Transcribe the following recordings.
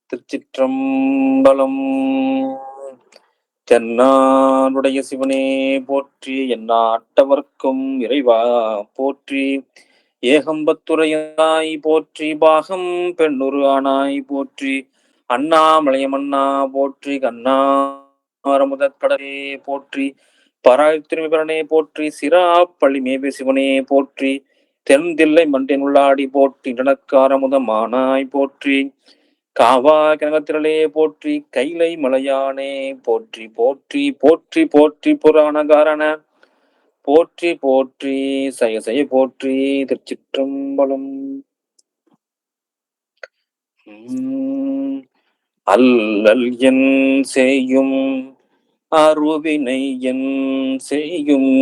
திருச்சிற்றம்பலம். தென்னாடுடைய சிவனே போற்றி, எந்நாட்டவர்க்கும் இறைவா போற்றி. ஏகம்பத்துரையாய் போற்றி, பாகம் பெண்ணுரு ஆனாய் போற்றி. அண்ணாமலையமண்ணா போற்றி, கண்ணாரமுதற் கடலே போற்றி. பராய் திரும்பிபரனே போற்றி, சிராப்பள்ளி மேபி சிவனே போற்றி. தென்தில்லை மண்டின் உள்ளாடி போற்றி, இடனக்காரமுதமானாய் போற்றி. காவா கனகத்திரளே போற்றி, கைலை மலையானே போற்றி போற்றி போற்றி போற்றி. புராணகாரண போற்றி போற்றி, சய போற்றி. திருச்சிற்றம்பலம். அல்லல் என் செய்யும் அருவினை என் செய்யும்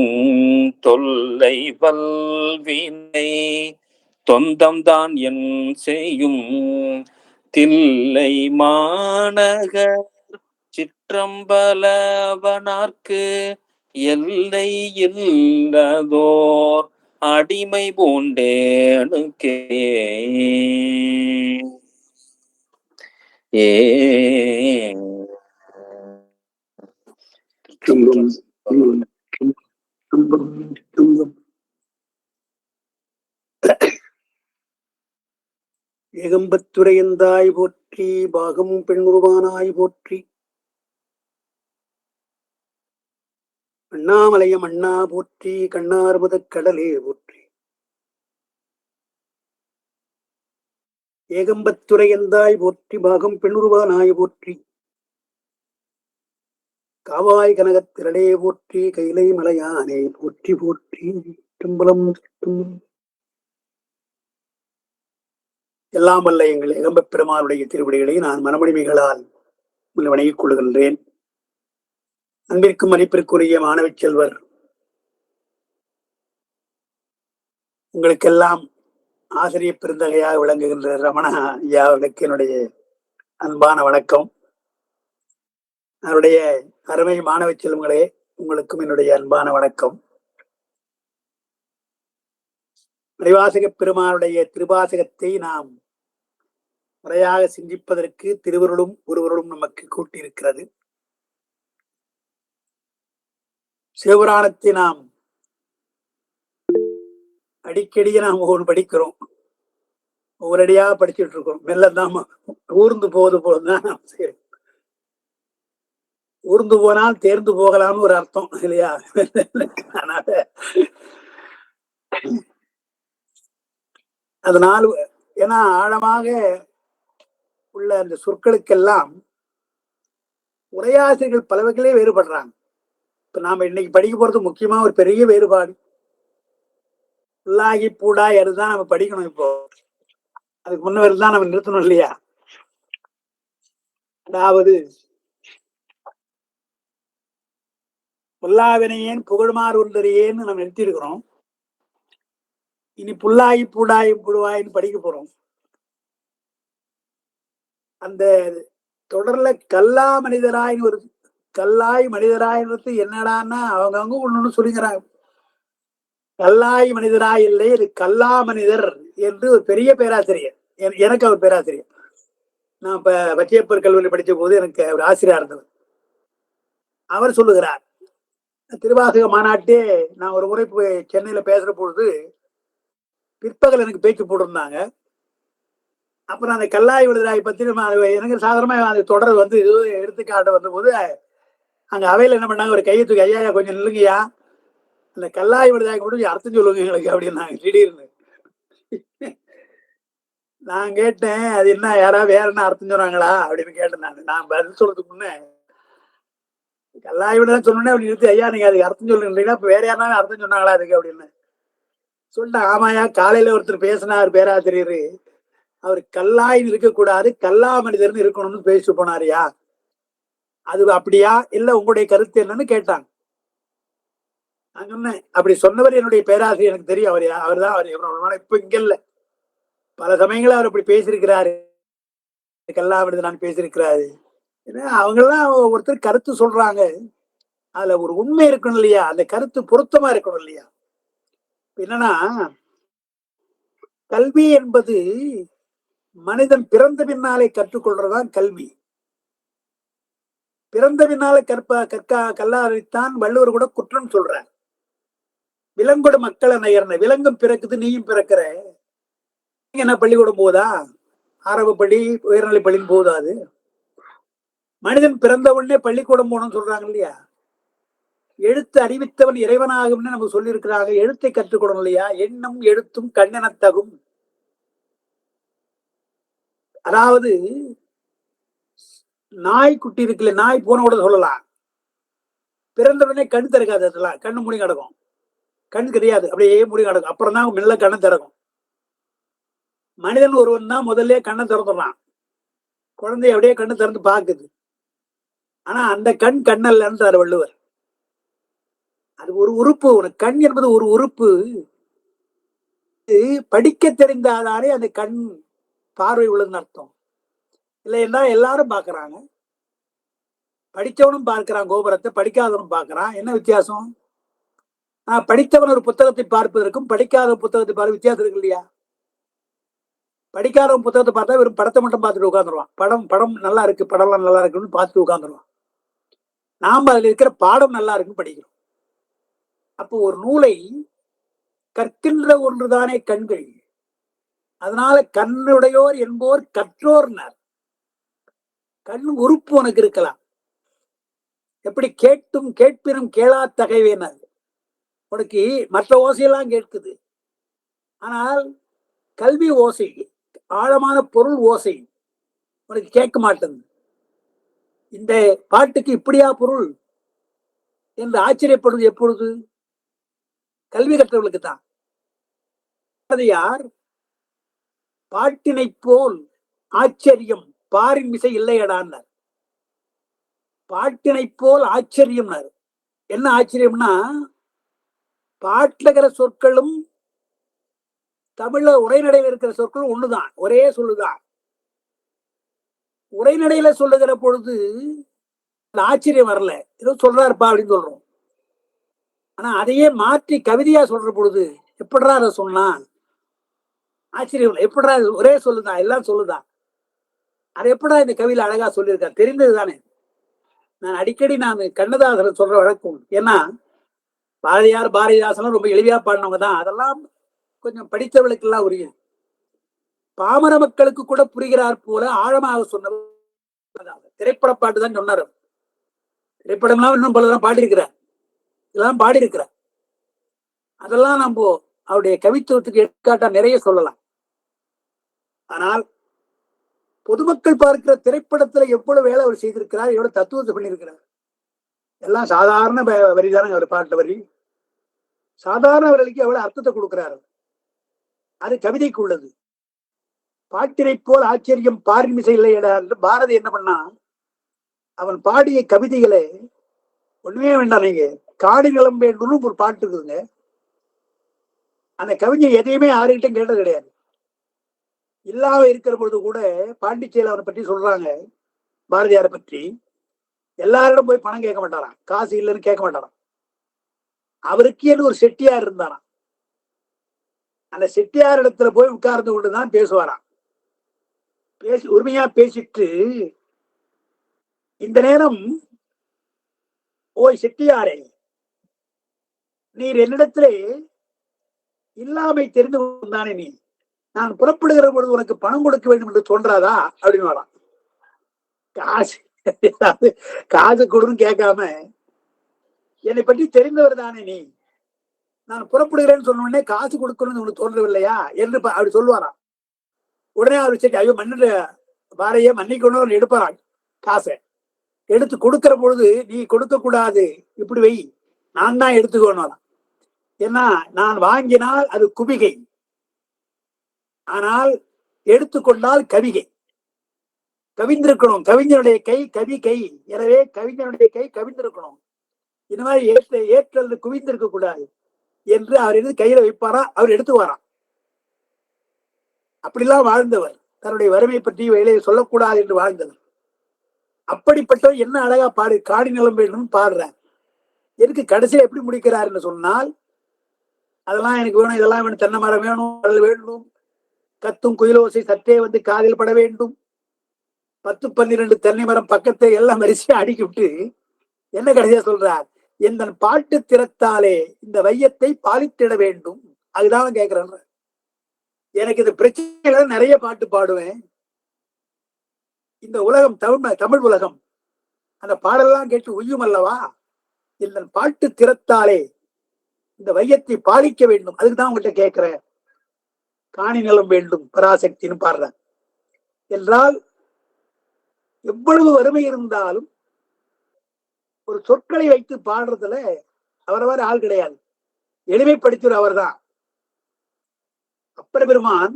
தொல்லை வல்வினை தொந்தம் தான் என் செய்யும் தில்லை மாநகர் சிற்றம்பலவனார்க்கு எல்லை இல்லதோர் அடிமை பூண்டேனுக்கே. ஏகம்பத்துரையந்தாய் போற்றி, பாகம் பெண்ணுருவானாய் போற்றி. அண்ணாமலையம் அண்ணா போற்றி, கண்ணார்முதக் கடலே போற்றி. ஏகம்பத்துரையந்தாய் போற்றி, பாகம் பெண்ணுருவானாய் போற்றி. காவாய் கனகத்திரளே போற்றி, கைலை மலையானே போற்றி போற்றி. திரும்பலம் எல்லாம் வல்ல எங்கள் ஏகம்பப் பெருமானுடைய திருவடிகளை நான் மனமடிமைகளால் வணங்கிக் கொள்கின்றேன். அன்பிற்கும் மதிப்பிற்குரிய மாணவ செல்வர், உங்களுக்கெல்லாம் ஆசிரியர் பெருந்தகையாக விளங்குகின்ற ரமணா ஐயாவுக்கு என்னுடைய அன்பான வணக்கம். அவருடைய அருமை மாணவ செல்வங்களே, உங்களுக்கும் என்னுடைய அன்பான வணக்கம். மணிவாசக பெருமானுடைய திருவாசகத்தை நாம் முறையாக சிந்திப்பதற்கு திருவருளும் ஒருவருளும் நமக்கு கூட்டியிருக்கிறது. சிவபுராணத்தை நாம் அடிக்கடி நாம் ஒவ்வொரு படிக்கிறோம், ஒவ்வொருடியா படிச்சுட்டு இருக்கோம். மெல்லதான் ஊர்ந்து போவது போலதான் நாம் செய்யறோம். ஊர்ந்து போனால் தேர்ந்து போகலாம்னு ஒரு அர்த்தம் இல்லையா? அதனால் ஏன்னா ஆழமாக உள்ள அந்த சொற்களுக்கெல்லாம் உரையாசிரியர்கள் பல வகையிலே வேறுபடுறாங்க. இப்ப நாம இன்னைக்கு படிக்க போறது முக்கியமா ஒரு பெரிய வேறுபாடு. புல்லாகி பூடாய் அதுதான் நம்ம படிக்கணும். இப்போ அதுக்கு முன்னவர் தான் நம்ம நிறுத்தணும் இல்லையா? அதாவது புல்லாவினையேன் புகழ்மாறு ஒன்றறியேன்னு நம்ம நிறுத்திருக்கிறோம். இனி புல்லாகி பூடாய் புழுவாயின்னு படிக்க போறோம். அந்த தொடர்ல கல்லா மனிதராயின்னு ஒரு கல்லாய் மனிதராயின்றது என்னடான்னா அவங்க ஒண்ணு சொல்லிக்கிறாங்க. கல்லாய் மனிதராய் இல்லை, இது கல்லா மனிதர் என்று ஒரு பெரிய பேராசிரியர், எனக்கு அவர் பேராசிரியர். நான் இப்ப பச்சையப்பர் கல்லூரி படிச்ச போது எனக்கு அவர் ஆசிரியர் இருந்தவர். அவர் சொல்லுகிறார், திருவாசக மாநாட்டே நான் ஒரு முறை போய் சென்னையில பேசுற பொழுது பிற்பகல் எனக்கு பேச்சு போட்டிருந்தாங்க. அப்புறம் அந்த கல்லாய் விடுதலாய் பத்தி எனக்கு சாதாரணமா அந்த தொடர் வந்து இது எடுத்துக்காட்ட வந்த போது அங்க அவையில என்ன பண்ணாங்க, ஒரு கையை தூக்கி, ஐயா கொஞ்சம் நில்லுங்கய்யா, அந்த கல்லாய் விடுதலாய் மட்டும் அர்த்தம் சொல்லுங்க எங்களுக்கு அப்படின்னாங்க திடீர்னு. நான் கேட்டேன், அது என்ன யாராவது வேற என்ன அர்த்தம் சொன்னாங்களா அப்படின்னு கேட்டேன். நான் பதில் சொல்றதுக்கு முன்னே கல்லாய் விடுதலாம் சொன்னோன்னே அப்படி நிறுத்தி, ஐயா நீங்க அதுக்கு அர்த்தம் சொல்லுங்க, இப்ப வேற யாராவது அர்த்தம் சொன்னாங்களா அதுக்கு அப்படின்னு சொல்லிட்டேன். ஆமாயா, காலையில ஒருத்தர் பேசினார் பேராசிரியர், அவர் கல்லாய் இருக்கக்கூடாது கல்லா மனிதர்னு இருக்கணும்னு பேசி போனாரியா, அது அப்படியா இல்ல உங்களுடைய கருத்து என்னன்னு கேட்டாங்க. நான் சொன்னேன், அப்படி சொன்னவர் என்னுடைய பேராசிரியர், எனக்கு தெரியும். அவர் தான் அவர் இப்ப இங்க இல்ல, பல சமயங்களும் அவர் அப்படி பேசியிருக்கிறாரு, கல்லா மனிதர் நான் பேசியிருக்கிறாரு. ஏன்னா அவங்கெல்லாம் ஒருத்தர் கருத்து சொல்றாங்க, அதுல ஒரு உண்மை இருக்கணும் இல்லையா, அந்த கருத்து பொருத்தமா இருக்கணும் இல்லையா. என்னன்னா கல்வி என்பது மனிதன் பிறந்த பின்னாலே கற்றுக்கொள்றதுதான் கல்வி. பிறந்த பின்னாலே கல்லாதான் வள்ளுவர் கூட குற்றம் சொல்றார். விலங்கோட மக்களை நயர்ன விலங்கும் பிறக்குது, நீயும் பிறக்கிற. என்ன பள்ளிக்கூடம் போதா? ஆரம்ப பள்ளி, உயர்நிலை பள்ளின்னு போதாது? மனிதன் பிறந்த உடனே பள்ளிக்கூடம் போகணும்னு சொல்றாங்க இல்லையா? எழுத்து அறிவித்தவன் இறைவனாகும்னு நம்ம சொல்லி இருக்கிறாங்க. எழுத்தை கற்றுக்கொள்ளணும் இல்லையா? எண்ணம் எழுத்தும் கண்ணெனத்தகும். அதாவது நாய் குட்டி இருக்குல்ல, நாய் போன கூட சொல்லலாம். பிறந்த உடனே கண் திறக்காது, அதெல்லாம் கண்ணு மூடி கிடக்கும். கண் கிடையாது, அப்படியே மூடி கிடக்கும். அப்புறம் தான் மெல்ல கண்ணை திறக்கும். மனிதன் ஒருவன் தான் முதல்ல கண்ணை திறந்துடுறான். குழந்தைய அப்படியே கண்ணு திறந்து பார்க்குது. ஆனா அந்த கண் கண்ணல்லன்றார் வள்ளுவர். அது ஒரு உறுப்பு. உனக்கு கண் என்பது ஒரு உறுப்பு. படிக்க தெரிந்தாதானே அந்த கண் பார்வை உள்ளதுன்னு அர்த்தம். இல்லைன்னா எல்லாரும் பார்க்கறாங்க. படித்தவனும் பார்க்கிறான் கோபுரத்தை, படிக்காதவனும் பார்க்கிறான். என்ன வித்தியாசம்? படித்தவன் ஒரு புத்தகத்தை பார்ப்பதற்கும் படிக்காத புத்தகத்தை பார்க்க வித்தியாசம் இருக்கு இல்லையா? படிக்காதவன் புத்தகத்தை பார்த்தா வெறும் படத்தை மட்டும் பார்த்துட்டு உட்காந்துருவான். படம் நல்லா இருக்கு, படம்லாம் நல்லா இருக்குன்னு பார்த்துட்டு உட்காந்துருவான். நாம அதுல இருக்கிற பாடம் நல்லா இருக்குன்னு படிக்கிறோம். அப்போ ஒரு நூலை கற்கின்ற ஒன்றுதானே கண்கள். அதனால கண்ணுடையோர் என்போர் கற்றோர்னர். கண் உறுப்பு உனக்கு இருக்கலாம். எப்படி கேட்டும் கேட்பினும் கேளா தகைவேனர். உனக்கு மற்ற ஓசையெல்லாம் கேட்குது, ஆனால் கல்வி ஓசை, ஆழமான பொருள் ஓசை உனக்கு கேட்க மாட்டேங்குது. இந்த பாட்டுக்கு இப்படியா பொருள் என்று ஆச்சரியப்படுவது எப்பொழுது? கல்வி கற்றவர்களுக்கு தான். யார் பாட்டினை போல் ஆச்சரியம் பாரின் மிசை இல்லையடான்னார். பாட்டினை போல் ஆச்சரியம். என்ன ஆச்சரியம்னா, பாட்டில் இருக்கிற சொற்களும் தமிழ்ல உரைநடையில இருக்கிற சொற்களும் ஒண்ணுதான், ஒரே சொல்லுதான். உரைநடையில சொல்லுகிற பொழுது ஆச்சரியம் வரல, ஏதோ சொல்றாருப்பா அப்படின்னு சொல்றோம். ஆனா அதையே மாற்றி கவிதையா சொல்ற பொழுது எப்படிடா அதை சொன்னா ஆச்சரியம். எப்படிடா ஒரே சொல்லுதான், எல்லாம் சொல்லுதான். அது எப்படா இந்த கவியில அழகா சொல்லியிருக்காரு? தெரிந்தது தானே. நான் அடிக்கடி கண்ணதாசன் சொல்ற வழக்கம். ஏன்னா பாரதியார் பாரதிதாசன் ரொம்ப எளிமையா பாடினவங்க தான். அதெல்லாம் கொஞ்சம் படித்தவர்களுக்கு எல்லாம் உரிய. பாமர மக்களுக்கு கூட புரிகிறார் போல ஆழமாக சொன்னவர் திரைப்பட பாட்டு தான் சொன்னார். திரைப்படம்லாம் இன்னும் பலதான் பாடியிருக்கிறார், இதெல்லாம் பாடியிருக்கிறார். அதெல்லாம் நம்ம அவருடைய கவித்துவத்துக்கு எடுத்துக்காட்டா நிறைய சொல்லலாம். ஆனால் பொதுமக்கள் பார்க்கிற திரைப்படத்துல எவ்வளவு வேலை அவர் செய்திருக்கிறார், எவ்வளவு தத்துவத்தை பண்ணியிருக்கிறார். எல்லாம் சாதாரண வரிதானே அவர் பாட்ட வரி. சாதாரண வரிக்கு எவ்வளவு அர்த்தத்தை கொடுக்கிறார். அது கவிதைக்கு உள்ளது. பாட்டினை போல் ஆச்சரியம் பாரிமிசை இல்லை என்று பாரதி என்ன பண்ணா, அவன் பாடிய கவிதைகளை ஒண்ணுமே வேண்டாம், நீங்க காடி நிலம் வேண்டும்னு ஒரு பாட்டு இருக்குதுங்க. அந்த கவிஞர் எதையுமே யாருக்கிட்டும் கேட்டது கிடையாது. இல்லாம இருக்கிற பொழுது கூட பாண்டிச்சேரியில் அவரை பற்றி சொல்றாங்க, பாரதியாரை பற்றி. எல்லாரிடம் போய் பணம் கேட்க மாட்டாராம், காசு இல்லைன்னு கேட்க மாட்டாராம். அவருக்கேன்னு ஒரு செட்டியார் இருந்தாராம். அந்த செட்டியார் இடத்துல போய் உட்கார்ந்து கொண்டுதான் பேசுவாராம். உரிமையா பேசிட்டு, இந்த நேரம் ஓய் செட்டியாரே, நீர் என்னிடத்திலே இல்லாமை தெரிந்து கொண்டானே, நீ நான் புறப்படுகிற பொழுது உனக்கு பணம் கொடுக்க வேண்டும் என்று தோன்றாதா அப்படின்னு வரான். காசு கொடுன்னு கேட்காம, என்னை பற்றி தெரிந்தவர் தானே நீ, நான் புறப்படுகிறேன்னு சொன்ன உடனே காசு கொடுக்கணும்னு உனக்கு தோன்றவில்லையா என்று அப்படி சொல்லுவாராம். உடனே அவர் சரி ஐயோ மன்னிட்டு பாரையே மன்னிக்கணும் எடுப்பாரான். காசை எடுத்து கொடுக்கிற பொழுது, நீ கொடுக்க கூடாது, இப்படி வை, நான் தான் எடுத்துக்கணும். ஏன்னா நான் வாங்கினால் அது குபிகை, ஆனால் எடுத்துக்கொண்டால் கவிகை. கவிந்திருக்கணும், கவிஞனுடைய கை கவி கை. எனவே கவிஞனுடைய கை கவிந்திருக்கணும். இந்த மாதிரி ஏற்றல் குவிந்திருக்க கூடாது என்று அவர் எடுத்து கையில வைப்பாரா, அவர் எடுத்துவாராம். அப்படிலாம் வாழ்ந்தவர். தன்னுடைய வறுமை பற்றி வேலையை சொல்லக்கூடாது என்று வாழ்ந்தவர். அப்படிப்பட்டவர் என்ன அழகா பாடு காடி நிலம் வேண்டும் பாடுறார். எனக்கு கடைசியில் எப்படி முடிக்கிறார் என்று சொன்னால், அதெல்லாம் எனக்கு வேணும், இதெல்லாம் வேணும், தென்னை மரம் வேணும், அது வேண்டும், கத்தும் குயிலோசை சற்றே வந்து காதில் பட வேண்டும். 10 12 தென்னை மரம் பக்கத்தை எல்லாம் வரிசையா அடுக்கி விட்டு என்ன கடைசியா சொல்றார், இந்த பாட்டு திறத்தாலே இந்த வையத்தை பாலித்திட வேண்டும். அதுதான் கேட்கிறேன். எனக்கு இந்த பிரச்சனை நிறைய பாட்டு பாடுவேன். இந்த உலகம் தமிழ் உலகம் அந்த பாடலாம் கேட்டு உய்யும் அல்லவா. இந்த பாட்டு திறத்தாலே இந்த வையத்தை பாலிக்க வேண்டும். அதுக்குதான் உங்கள்கிட்ட கேட்கிறேன். காணி நிலம் வேண்டும் பராசக்தின்னு பாடுற என்றால், எவ்வளவு வறுமை இருந்தாலும் ஒரு சொற்களை வைத்து பாடுறதுல அவரவர் ஆள் கிடையாது. எளிமைப்படுத்தியவர் அவர் தான். அப்பர் பெருமான்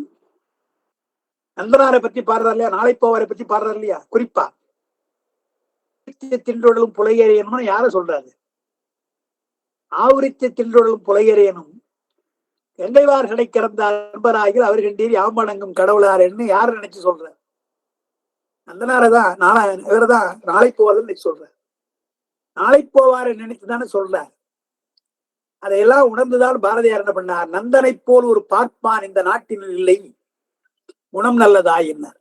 நந்தனாரை பற்றி பாடுறார் இல்லையா, நாளை போவாரை பற்றி பாடுறார் இல்லையா, குறிப்பா தின்றொடலும் புலையரையனும் யார சொல்றாரு? ஆவரித்து தின்றொடலும் புலையரையனும் எங்கைவார் கடை கிடந்த அன்பராகில் அவர் கண்டீர் யாமணங்கும் கடவுளார் என்று யாரு நினைச்சு சொல்ற? நந்தனாரதான் இவர்தான் நாளை போவார்னு சொல்ற. நாளை போவாரை நினைச்சுதானே சொல்றார். அதையெல்லாம் உணர்ந்துதான் பாரதியார் என்ன பண்ணார், நந்தனை போல் ஒரு பார்ப்பான் இந்த நாட்டில் இல்லை, குணம் நல்லதாய் என்னார்.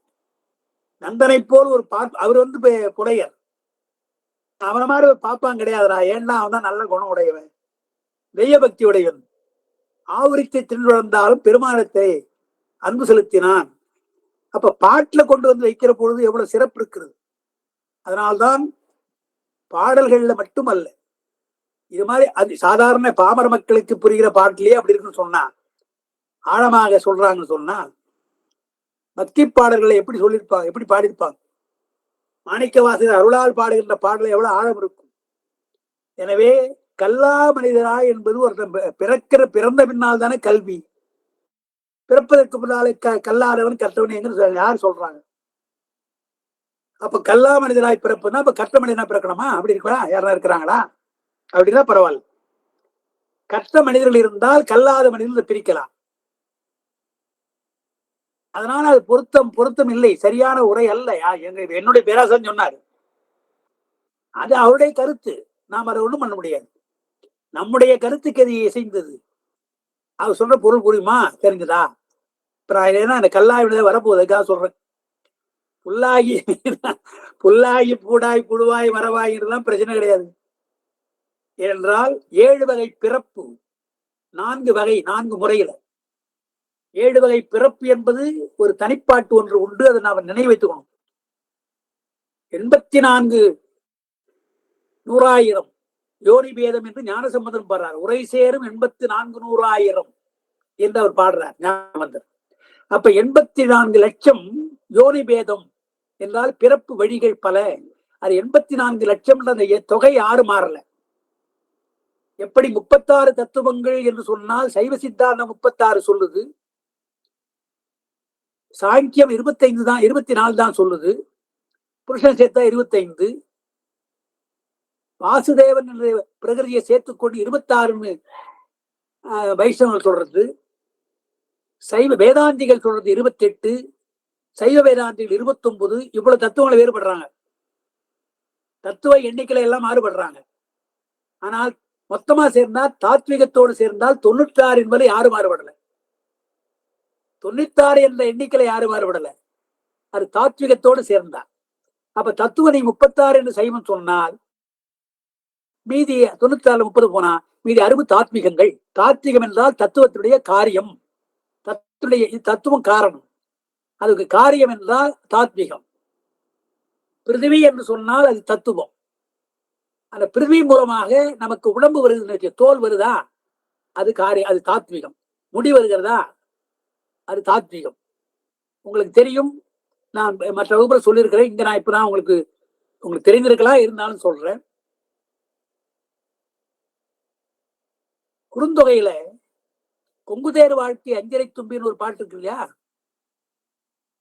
நந்தனை போல் ஒரு அவர் வந்து புலையர், அவன மாதிரி ஒரு பாப்பான் கிடையாதுரா. ஏன்னா அவன் தான் நல்ல குணம் உடையவன், தெய்ய பக்தி உடையவன். ஆவரித்தை தின்றுவந்தாலும் பெருமானத்தை அன்பு செலுத்தினான். அப்ப பாட்டுல கொண்டு வந்து வைக்கிற பொழுது எவ்வளவு சிறப்பு இருக்கிறது. அதனால்தான் பாடல்கள்ல மட்டுமல்ல, இது மாதிரி அது சாதாரண பாமர மக்களுக்கு புரிகிற பாட்டிலேயே அப்படி இருக்குன்னு சொன்னா, ஆழமாக சொல்றாங்கன்னு சொன்னா, பக்தி பாடல்களை எப்படி சொல்லியிருப்பாங்க, எப்படி பாடியிருப்பாங்க. மாணிக்கவாசகர் அருளால் பாடுகின்ற பாடல எவ்வளவு ஆழம் இருக்கும். எனவே கல்லா மனிதராய் என்பது ஒரு பிறந்த பின்னால் தானே கல்வி. பிறப்பதற்கு முன்னாலே கல்லாதவன் கற்றவன் யார் சொல்றாங்க? அப்ப கல்லா மனிதராய் பிறப்புன்னா அப்ப கற்ற மனிதனா பிறக்கணுமா? அப்படி இருக்கா? யாரா இருக்கிறாங்களா? அப்படின்னா பரவாயில்ல. கற்ற மனிதர்கள் இருந்தால் கல்லாத மனிதர்கள் பிரிக்கலாம். அதனால அது பொருத்தம் இல்லை, சரியான உரை அல்ல. என்னுடைய பேராசன் சொன்னாரு, அது அவருடைய கருத்து, நாம் அதை ஒண்ணும் பண்ண முடியாது. நம்முடைய கருத்துக்கு அது இசைந்தது. அவர் சொல்ற பொருள் புரியுமா? தெரிஞ்சுதா? இப்ப நான் அந்த கல்லாய் வரப்போகுதுக்காக சொல்றேன். புல்லாகி பூடாய் புழுவாய் மரவாயிலாம் பிரச்சனை கிடையாது. ஏனென்றால் 7 வகை பிறப்பு, 4 வகை, 4 முறையில 7 வகை பிறப்பு என்பது ஒரு தனிப்பாட்டு ஒன்று உண்டு. அதை நாம் நினைவு வைத்துக்கணும். 84 100,000 யோனி பேதம் என்று ஞானசம்பந்தன் பாடுறார். உரை சேரும் 84 100,000 என்று அவர் பாடுறார் ஞானசம்பந்தர். அப்ப 84 லட்சம் யோனி பேதம் என்றால் பிறப்பு வழிகள் பல. அது 84 லட்சம் அந்த தொகை யாரு மாறல. எப்படி 36 தத்துவங்கள் என்று சொன்னால் சைவ சித்தாந்தம் 36 சொல்லுது, சாங்கியம் 25 தான், 24 தான் சொல்லுது, புருஷன் சேர்த்தா 25, வாசுதேவன் என்ற பிரகிருதியை சேர்த்துக்கொண்டு 26 வைஷ்ணவர்கள் சொல்றது, சைவ வேதாந்திகள் சொல்றது 28, சைவ வேதாந்திகள் 29. இவ்வளவு தத்துவங்களை வேறுபடுறாங்க. தத்துவ எண்ணிக்கையில எல்லாம் மாறுபடுறாங்க. ஆனால் மொத்தமா சேர்ந்தால் தாத்விகத்தோடு சேர்ந்தால் 96 என்பது யாரும் மாறுபடல. 96 என்ற எண்ணிக்கையில யாரும் மாறுபடல, அது தாத்விகத்தோடு சேர்ந்தார். அப்ப தத்துவனை 36 என்று சைவம் சொன்னால் மீதி 96 30 போனா மீதி 60 தாத்விகங்கள். தாத்விகம் என்றால் தத்துவத்துடைய காரியம், தத்துவம் காரணம், அதுக்கு காரியம் என்றால் தாத்விகம். பிருத்திவி என்று சொன்னால் அது தத்துவம். அந்த பிருத்திவி மூலமாக நமக்கு உடம்பு வருது, தோல் வருதா, அது காரியம், அது தாத்விகம். முடி வருகிறதா, அது தாத்விகம். உங்களுக்கு தெரியும், நான் மற்ற வகுப்புல சொல்லியிருக்கிறேன். இங்க நான் இப்பதான் உங்களுக்கு தெரிந்திருக்கலாம், இருந்தாலும் சொல்றேன். குறுந்தொகையில கொங்குதேர் வாழ்க்கை அஞ்சரை தும்பின்னு ஒரு பாட்டு இருக்கு இல்லையா,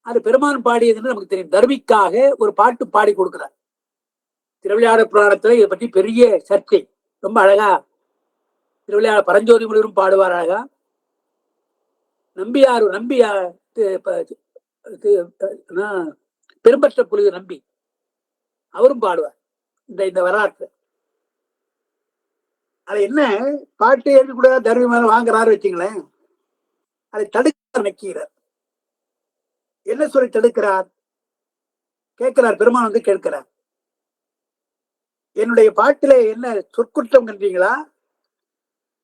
அது பெருமான் பாடியதுன்னு நமக்கு தெரியும். தர்மிக்காக ஒரு பாட்டு பாடி கொடுக்கிறார். திருவிளையாட புராணத்துல இதை பற்றி பெரிய சர்ச்சை. ரொம்ப அழகா திருவிளையாட பரஞ்சோதி முனிவரும் பாடுவார் அழகா. பெரும்பற்ற புலிவர் நம்பி அவரும் பாடுவார் இந்த வரலாற்று. அது என்ன பாட்டு எழுதி கூட தர்மி மேல வாங்குறாரு வச்சுங்களேன், அதை தடுக்க நிற்கிறார். என்ன சொல்லி தடுக்கிறார்? கேட்கிறார், பெருமான் வந்து கேட்கிறார், என்னுடைய பாட்டிலே என்ன சொற்குற்றம் கண்டீங்களா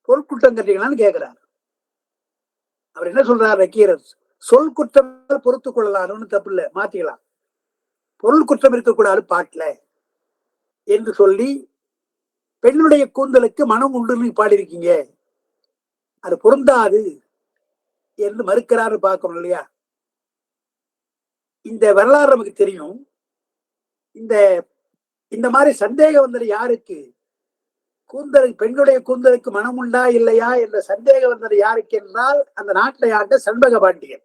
பொருட்குற்றம் கண்டீங்களான்னு கேட்கிறார். அவர் என்ன சொல்றார் நக்கீரர்? சொல் குற்றம் பொறுத்துக் கொள்ளலாம், ஒன்றும் தப்பு இல்லை, மாத்திக்கலாம். பொருள் குற்றம் இருக்கக்கூடாது பாட்டுல என்று சொல்லி, பெண்ணுடைய கூந்தலுக்கு மனம் உண்டுன்னு பாடியிருக்கீங்க, அது பொருந்தாது என்று மறுக்கிறாரு பார்க்கணும் இல்லையா? இந்த வரலாறு நமக்கு தெரியும். இந்த இந்த மாதிரி சந்தேகம் வந்தது யாருக்கு? கூந்தலுக்கு, பெண்ணுடைய கூந்தலுக்கு மனம் உண்டா இல்லையா என்ற சந்தேகம் வந்தது யாருக்கு என்றால், அந்த நாட்டை ஆண்ட செண்பக பாண்டியன்.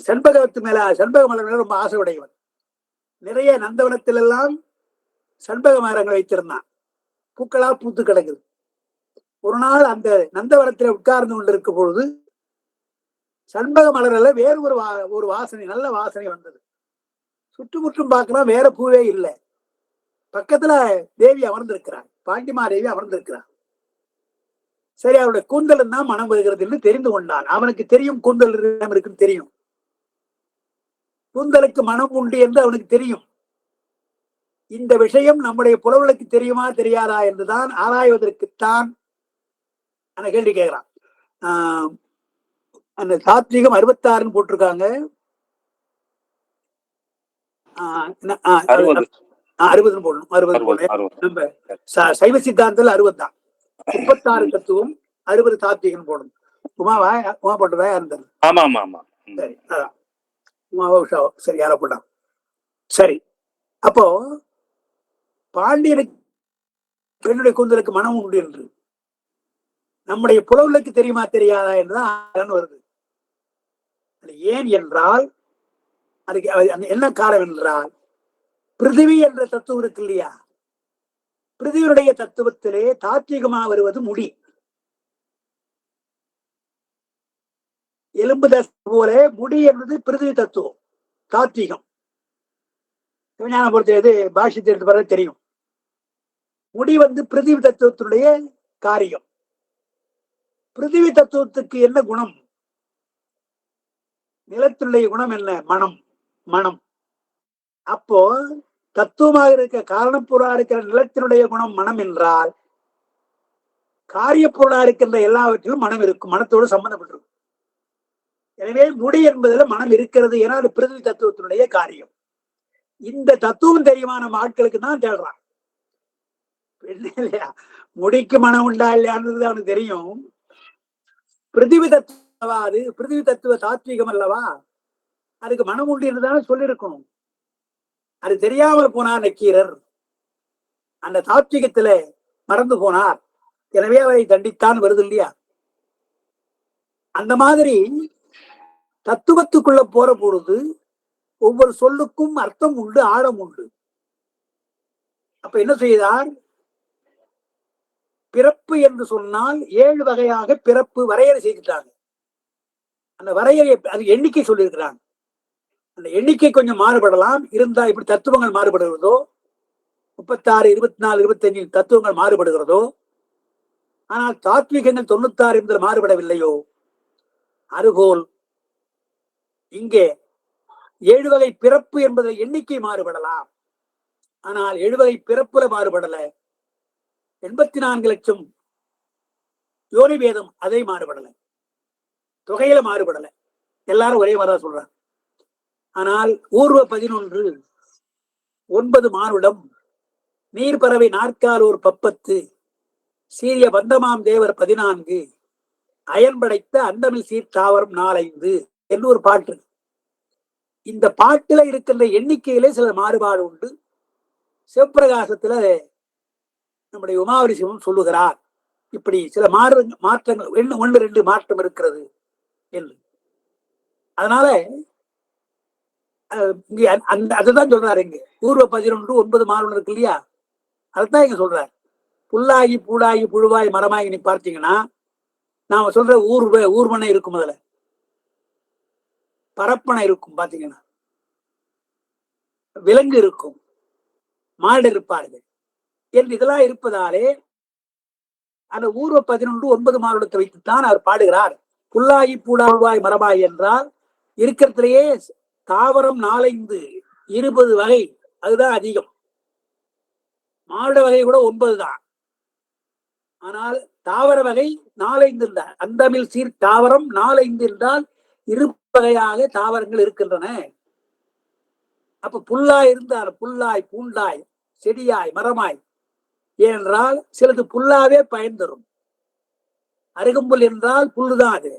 செண்பகத்து மேல, செண்பக மலர் மேல ரொம்ப ஆசை உடையவன். நிறைய நந்தவனத்தில் எல்லாம் செண்பக மரங்கள் வைத்திருந்தான். பூக்களா பூத்து கிடக்குது. ஒரு நாள் அந்த நந்தவனத்தில் உட்கார்ந்து கொண்டிருக்கும் பொழுது செண்பக மலர்ல வேறு ஒரு வாசனை, நல்ல வாசனை வந்தது. சுற்றுமுற்றும் பார்க்கலாம், வேற பூவே இல்லை. பக்கத்துல தேவி அமர்ந்திருக்கிறார், பாண்டிமா தேவி அமர்ந்திருக்கிறார். சரி, அவருடைய கூந்தல் தான் மனம் வருகிறது என்று தெரிந்து கொண்டான். அவனுக்கு தெரியும் கூந்தல் இருக்குன்னு தெரியும், கூந்தலுக்கு மனம் உண்டு என்று அவனுக்கு தெரியும். இந்த விஷயம் நம்முடைய புலவர்களுக்கு தெரியுமா தெரியாதா என்றுதான் ஆராய்வதற்குத்தான் அந்த கேள்வி கேட்கிறான். அந்த சாத்வீகம் 66 போட்டிருக்காங்க. 60 போடணும். 60 போடணும். சைவ சித்தாந்தத்தில் 60 தான். 36 தத்துவம், 60 சாத்வீகம் போடணும். உமா போட்டதா இருந்தது. சரி, அதான் உமாவா உஷாவோ, சரி, யாரோ போட்டான். சரி, அப்போ பாண்டியனுக்கு பெண்ணுடைய கூந்தலுக்கு மனம் உண்டு என்று நம்முடைய புலவர்களுக்கு தெரியுமா தெரியாதா என்றுதான் வருது. ஏன் என்றால், அதுக்கு என்ன காரணம் என்றால், பிருத்திவி என்ற தத்துவம் இருக்கு இல்லையா, பிருத்திவியுடைய தத்துவத்திலே தாத்வீகமாக வருவது முடி. எலும்பு தத்துவம் போல முடி என்பது பிருத்திவி தத்துவம், தாத்வீகம். விஞ்ஞான பொறுத்த பாஷ்யத்தை எடுத்து பாருங்க தெரியும். முடி வந்து பிருத்திவி தத்துவத்தினுடைய காரியம். பிருத்திவி தத்துவத்துக்கு என்ன குணம்? நிலத்தினுடைய குணம் என்ன? மனம். மனம். அப்போ தத்துவமாக இருக்க, காரணப்பொருளா இருக்கிற நிலத்தினுடைய குணம் மனம் என்றால், காரியப்பொருளா இருக்கின்ற எல்லாவற்றிலும் மனம் இருக்கும், மனத்தோடு சம்பந்தப்பட்டிருக்கும். எனவே முடி என்பதில் மனம் இருக்கிறது, ஏன்னா அது பிருத்திவி தத்துவத்தினுடைய காரியம். இந்த தத்துவம் தெரியுமா நம்ம ஆட்களுக்கு தான் தேடுறான். இல்லையா, முடிக்கு மனம் உண்டா இல்லையான்றது அவனுக்கு தெரியும். பிருத்திவி தத்துவா, அது பிருத்திவி தத்துவ தாத்வீகம் அல்லவா, அதுக்கு மனம் உண்டு என்றுதானே சொல்லியிருக்கணும். அது தெரியாமல் போனார் நக்கீரர், அந்த தாத்வீகத்துல மறந்து போனார். எனவே அவரை தண்டித்தான் வருது இல்லையா? அந்த மாதிரி தத்துவத்துக்குள்ள போற பொழுது ஒவ்வொரு சொல்லுக்கும் அர்த்தம் உண்டு, ஆழம் உண்டு. அப்ப என்ன செய்தார்? பிறப்பு என்று சொன்னால் 7 வகையாக பிறப்பு வரையறை செய்துட்டாங்க. அந்த வரையறை, அது எண்ணிக்கை சொல்லியிருக்கிறாங்க. அந்த எண்ணிக்கை கொஞ்சம் மாறுபடலாம், இருந்தா இப்படி தத்துவங்கள் மாறுபடுகிறதோ, 36, 24, 25 தத்துவங்கள் மாறுபடுகிறதோ, ஆனால் தாத்வீகங்கள் 96 என்பதில் மாறுபடவில்லையோ, அதுபோல் இங்கே 7 வகை பிறப்பு என்பதில் எண்ணிக்கை மாறுபடலாம், ஆனால் 7 வகை பிறப்புல மாறுபடல. 84 லட்சம் யோனி வேதம் அதை மாறுபடல, தொகையில மாறுபடல, எல்லாரும் ஒரே மாதிரிதான் சொல்றாங்க. ஆனால் ஊர்வ 11, 9 மானுடம், நீர்பறவை நாற்கால் ஒரு 10, சீரிய பந்தமாம் தேவர் 14, அயன் படைத்த அண்டமில் சீர்தாவரம் 4-5 என்று ஒரு பாட்டு. இந்த பாட்டுல இருக்கின்ற எண்ணிக்கையிலே சில மாறுபாடு உண்டு. சிவப்பிரகாசத்துல நம்முடைய உமாவதி சிவம் சொல்லுகிறார், இப்படி சில மாற்றங்கள் 1-2 மாற்றம் இருக்கிறது என்று. அதனால அதுதான் சொல்றாரு இங்க. ஊர்வ 11, 9 மாறுபடும் இருக்கு இல்லையா, அதுதான் இங்க சொல்றாரு. புல்லாகி பூடாகி புழுவாய் மரமாகி நீ பார்த்தீங்கன்னா, நாம சொல்ற ஊர்வனை இருக்கும், அதுல பரப்பனை இருக்கும், பாத்தீங்கன்னா விலங்கு இருக்கும், மாடு இருப்பார்கள் என்று இதெல்லாம் இருப்பதாலே அந்த ஊர்வ 11, 9 மாறுடத்தை வைத்துத்தான் அவர் பாடுகிறார். புல்லாகி பூடாவாய் மரபாய் என்றால் இருக்கிறதுலயே தாவரம் 4-5 20 வகை, அதுதான் அதிகம். மானுட வகை கூட 9 தான். ஆனால் தாவர வகை 4-5 இல்ல. அந்தமில் சீர் தாவரம் 4-5 என்றால் 2 வகையாக தாவரங்கள் இருக்கின்றன. அப்ப புல்லாய் இருந்தால் புல்லாய், பூண்டாய், செடியாய், மரமாய். ஏனென்றால் சிலது புல்லாவே பயன் தரும். அருகம்புல் என்றால் புல்லுதான் அது.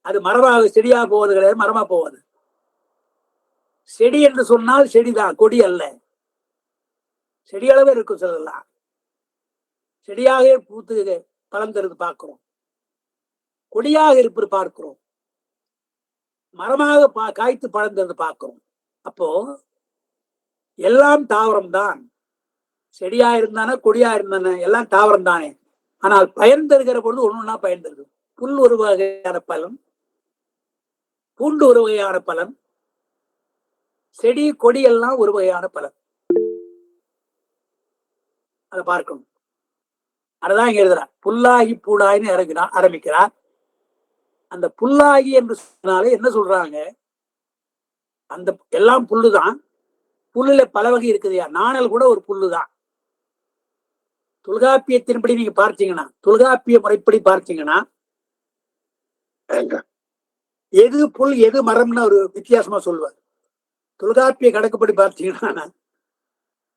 அது மரமாக செடியா போவது கிடையாது, மரமா போவது. செடி என்று சொன்னால் செடிதான், கொடி அல்ல. செடியளவே இருக்கும் சிலதெல்லாம். செடியாக பூத்து பலன் தருது பார்க்கிறோம், கொடியாக இருப்பது பார்க்கிறோம், மரமாக காய்த்து பலன் தருது பார்க்கிறோம். அப்போ எல்லாம் தாவரம் தான். செடியா இருந்தானே, கொடியா இருந்தானே, எல்லாம் தாவரம் தானே. ஆனால் பயன் தருகிற பொழுது ஒண்ணுன்னா பயன் தருது. புல் ஒரு வகையான பலன், பூண்டு ஒரு வகையான பலன், செடி கொடி எல்லாம் ஒரு வகையான பலன். அதை பார்க்கணும். அதுதான் இங்க எழுதுறார். புல்லாகி பூடாயின்னு இறங்கினார் ஆரம்பிக்கிறார். அந்த புல்லாகி என்று சொன்னாலே என்ன சொல்றாங்க, அந்த எல்லாம் புல்லுதான். புல்லுல பல வகை இருக்குதுயா. நாணல் கூட ஒரு புல்லுதான். தொல்காப்பியத்தின்படி நீங்க பார்த்தீங்கன்னா, தொல்காப்பிய முறைப்படி பார்த்தீங்கன்னா, எது புல் எது மரம்னு ஒரு வித்தியாசமா சொல்லுவார். தொல்காப்பிய கணக்குப்படி பார்த்தீங்கன்னா,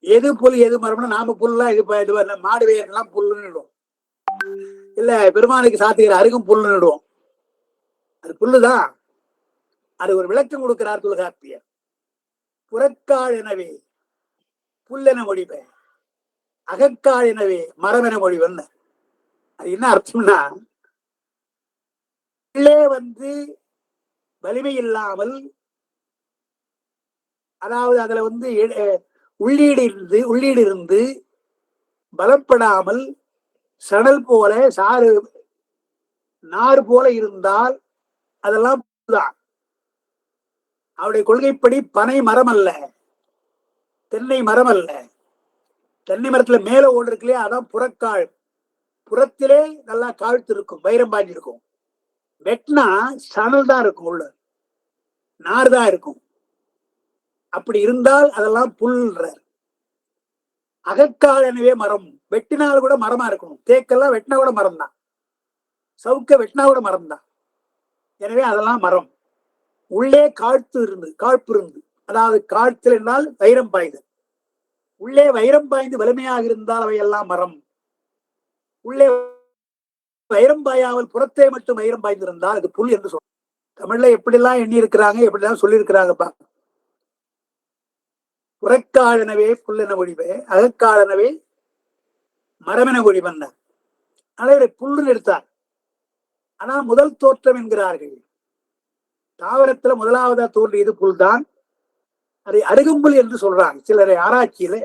எது புல் எது மரம்னா, நாம புல்லாம் இது மாடு வேயெல்லாம் புல்லுன்னு இடுவோம், இல்ல பெருமானுக்கு சாத்துகிற அருகும் புல்லுன்னு இடுவோம். அது புல்லுதான். அது ஒரு விளக்கம் கொடுக்கிறார் தொல்காப்பியர். புறக்கால் எனவே புல்லென மொழிபெயர், அகக்கால் எனவே மரம் என மொழிவன். அது என்ன அர்த்தம்னா, உள்ளே வலிமை இல்லாமல், அதாவது அதுல உள்ளீடு இருந்து பலப்படாமல் சணல் போல சாறு நாறு போல இருந்தால் அதெல்லாம் தான். அவருடைய கொள்கைப்படி பனை மரம் அல்ல, தென்னை மரம் அல்ல. தென்னை மரத்துல மேல ஓடு இருக்குல்லையா, அதான் புறக்கால். புறத்திலே நல்லா காழ்த்து இருக்கும், வைரம் பாஞ்சி இருக்கும். வெட்டினா சணல் தான் இருக்கும், உள்ள நார் தான் இருக்கும். அப்படி இருந்தால் அதெல்லாம் புல்றார். அகக்கால் எனவே மரம். வெட்டினால் கூட மரமா இருக்கணும். தேக்கெல்லாம் வெட்டினா கூட மரம் தான், சவுக்க வெட்டினா கூட மரம் தான். எனவே அதெல்லாம் மரம். உள்ளே காழ்ப்பு இருந்து, அதாவது காழ்த்தல் என்றால் வைரம் பாய்ந்து, உள்ளே வைரம் பாய்ந்து வலிமையாக இருந்தால் அவையெல்லாம் மரம். உள்ளே வைரம் பாயாமல் புறத்தே மட்டும் வைரம் பாய்ந்திருந்தால் அது புல் என்று சொல்ல. தமிழ்ல எப்படிலாம் எண்ணி இருக்கிறாங்க, எப்படிலாம் சொல்லி இருக்கிறாங்கப்பா. புறக்காலனவே புல் என ஒழிவே, அகக்காலனவே மரம் என ஒழிவன். அதை புல்லுன்னு எடுத்தார். ஆனா முதல் தோற்றம் என்கிறார்கள். தாவரத்துல முதலாவதா தோன்றியது புல் தான். அதை அருகம்புல் என்று சொல்றாங்க சிலரை ஆராய்ச்சியில.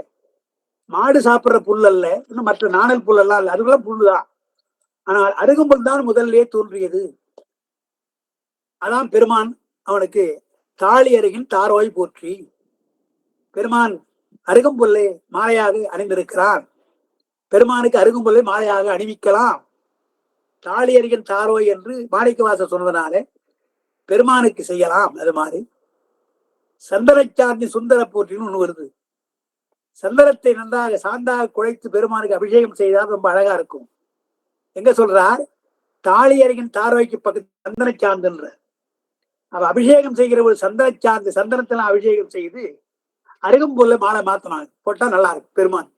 மாடு சாப்பிடுற புல் அல்ல, இன்னும் மற்ற நாணல் புல் எல்லாம் இல்ல, அதுக்கெல்லாம் புல்லுதான். ஆனால் அருகம்புல் தான் முதல்லே தோன்றியது. அதான் பெருமான் அவனுக்கு தாலி அருகின் தாரோய் போற்றி. பெருமான் அருகம்புல்லை மாலையாக அணிந்திருக்கிறான். பெருமானுக்கு அருகம்புல்லை மாலையாக அணிவிக்கலாம். தாலி அருகின் தாரோய் என்று மாணிக்கவாசர் சொன்னதுனால பெருமானுக்கு செய்யலாம். அது மாதிரி சந்தனச்சாந்தி சுந்தர போற்றின்னு ஒண்ணு வருது. சந்தனத்தை நன்றாக சாந்தாக குழைத்து பெருமானுக்கு அபிஷேகம் செய்தால் ரொம்ப அழகா இருக்கும். எங்க சொல்றார், தாலி அருகின் தாரோய்க்கு பக்கத்து சந்தனச்சாந்துன்ற. அவ அபிஷேகம் செய்கிற ஒரு சந்தனச்சாந்து, சந்தனத்தெல்லாம் அபிஷேகம் செய்து அருகம்புல்ல மாலை மாத்தினாங்க, போட்டா நல்லா இருக்கும் பெருமான்.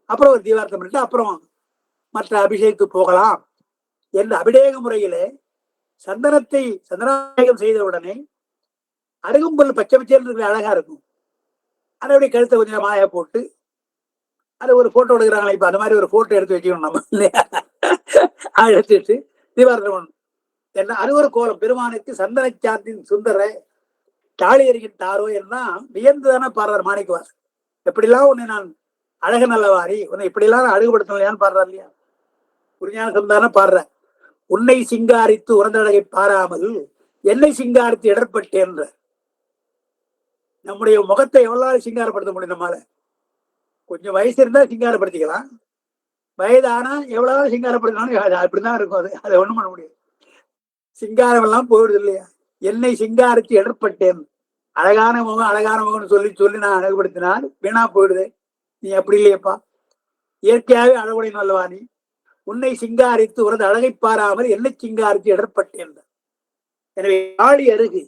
அப்புறம் ஒரு தீபார்த்தம் பண்ணிட்டு அப்புறம் மற்ற அபிஷேகத்துக்கு போகலாம் என்ற அபிஷேக முறையில சந்தனாபிஷேகம் செய்த உடனே அருகம்புல் பச்சை பச்சைன்னு இருக்கிற அழகா இருக்கும். அதோடைய கழுத்தை கொஞ்சம் மாலையா போட்டு அது ஒரு போட்டோ எடுக்கிறாங்களே, இப்ப அந்த மாதிரி ஒரு போட்டோ எடுத்து வச்சுக்கணும் நம்ம இல்லையா. எடுத்துட்டு தீபார்த்தம் என்ன, அது ஒரு கோலம். பெருமானுக்கு சந்தனச்சாந்தின் சுந்தர தாலி அருகின் தாரோ என்ன வியந்துதானே பாடுறார் மாணிக்கவாசர். எப்படிலாம் உன்னை நான் அழக நல்லவாரி, உன்னை இப்படிலாம் அழகுபடுத்தலையான்னு பாடுறார் இல்லையா. புரிஞான சந்தான பாடுற. உன்னை சிங்காரித்து உறந்தழகை பாராமல் என்னை சிங்காரித்து இடர்பட்டேன்ற. நம்முடைய முகத்தை எவ்வளவு சிங்காரப்படுத்த முடியும் நம்மால? கொஞ்சம் வயசு இருந்தா சிங்காரப்படுத்திக்கலாம், வயதானா எவ்வளவு சிங்காரப்படுத்தினாலும் அப்படிதான் இருக்கும். அது ஒண்ணும் பண்ண முடியாது. சிங்காரம் எல்லாம் போயிடுது இல்லையா. என்னை சிங்காரித்து இடர்பட்டேன். அழகான முகம் அழகான முகம்னு சொல்லி சொல்லி நான் அழகுபடுத்தினால் வீணா போயிடுது. நீ அப்படி இல்லையப்பா, இயற்கையாகவே அழகுடை நல்லவா நீ. உன்னை சிங்காரித்து உனது அழகை பாராமல் என்னை சிங்காரித்து இடர்பட்டேன். எனவே ஆடி அருகு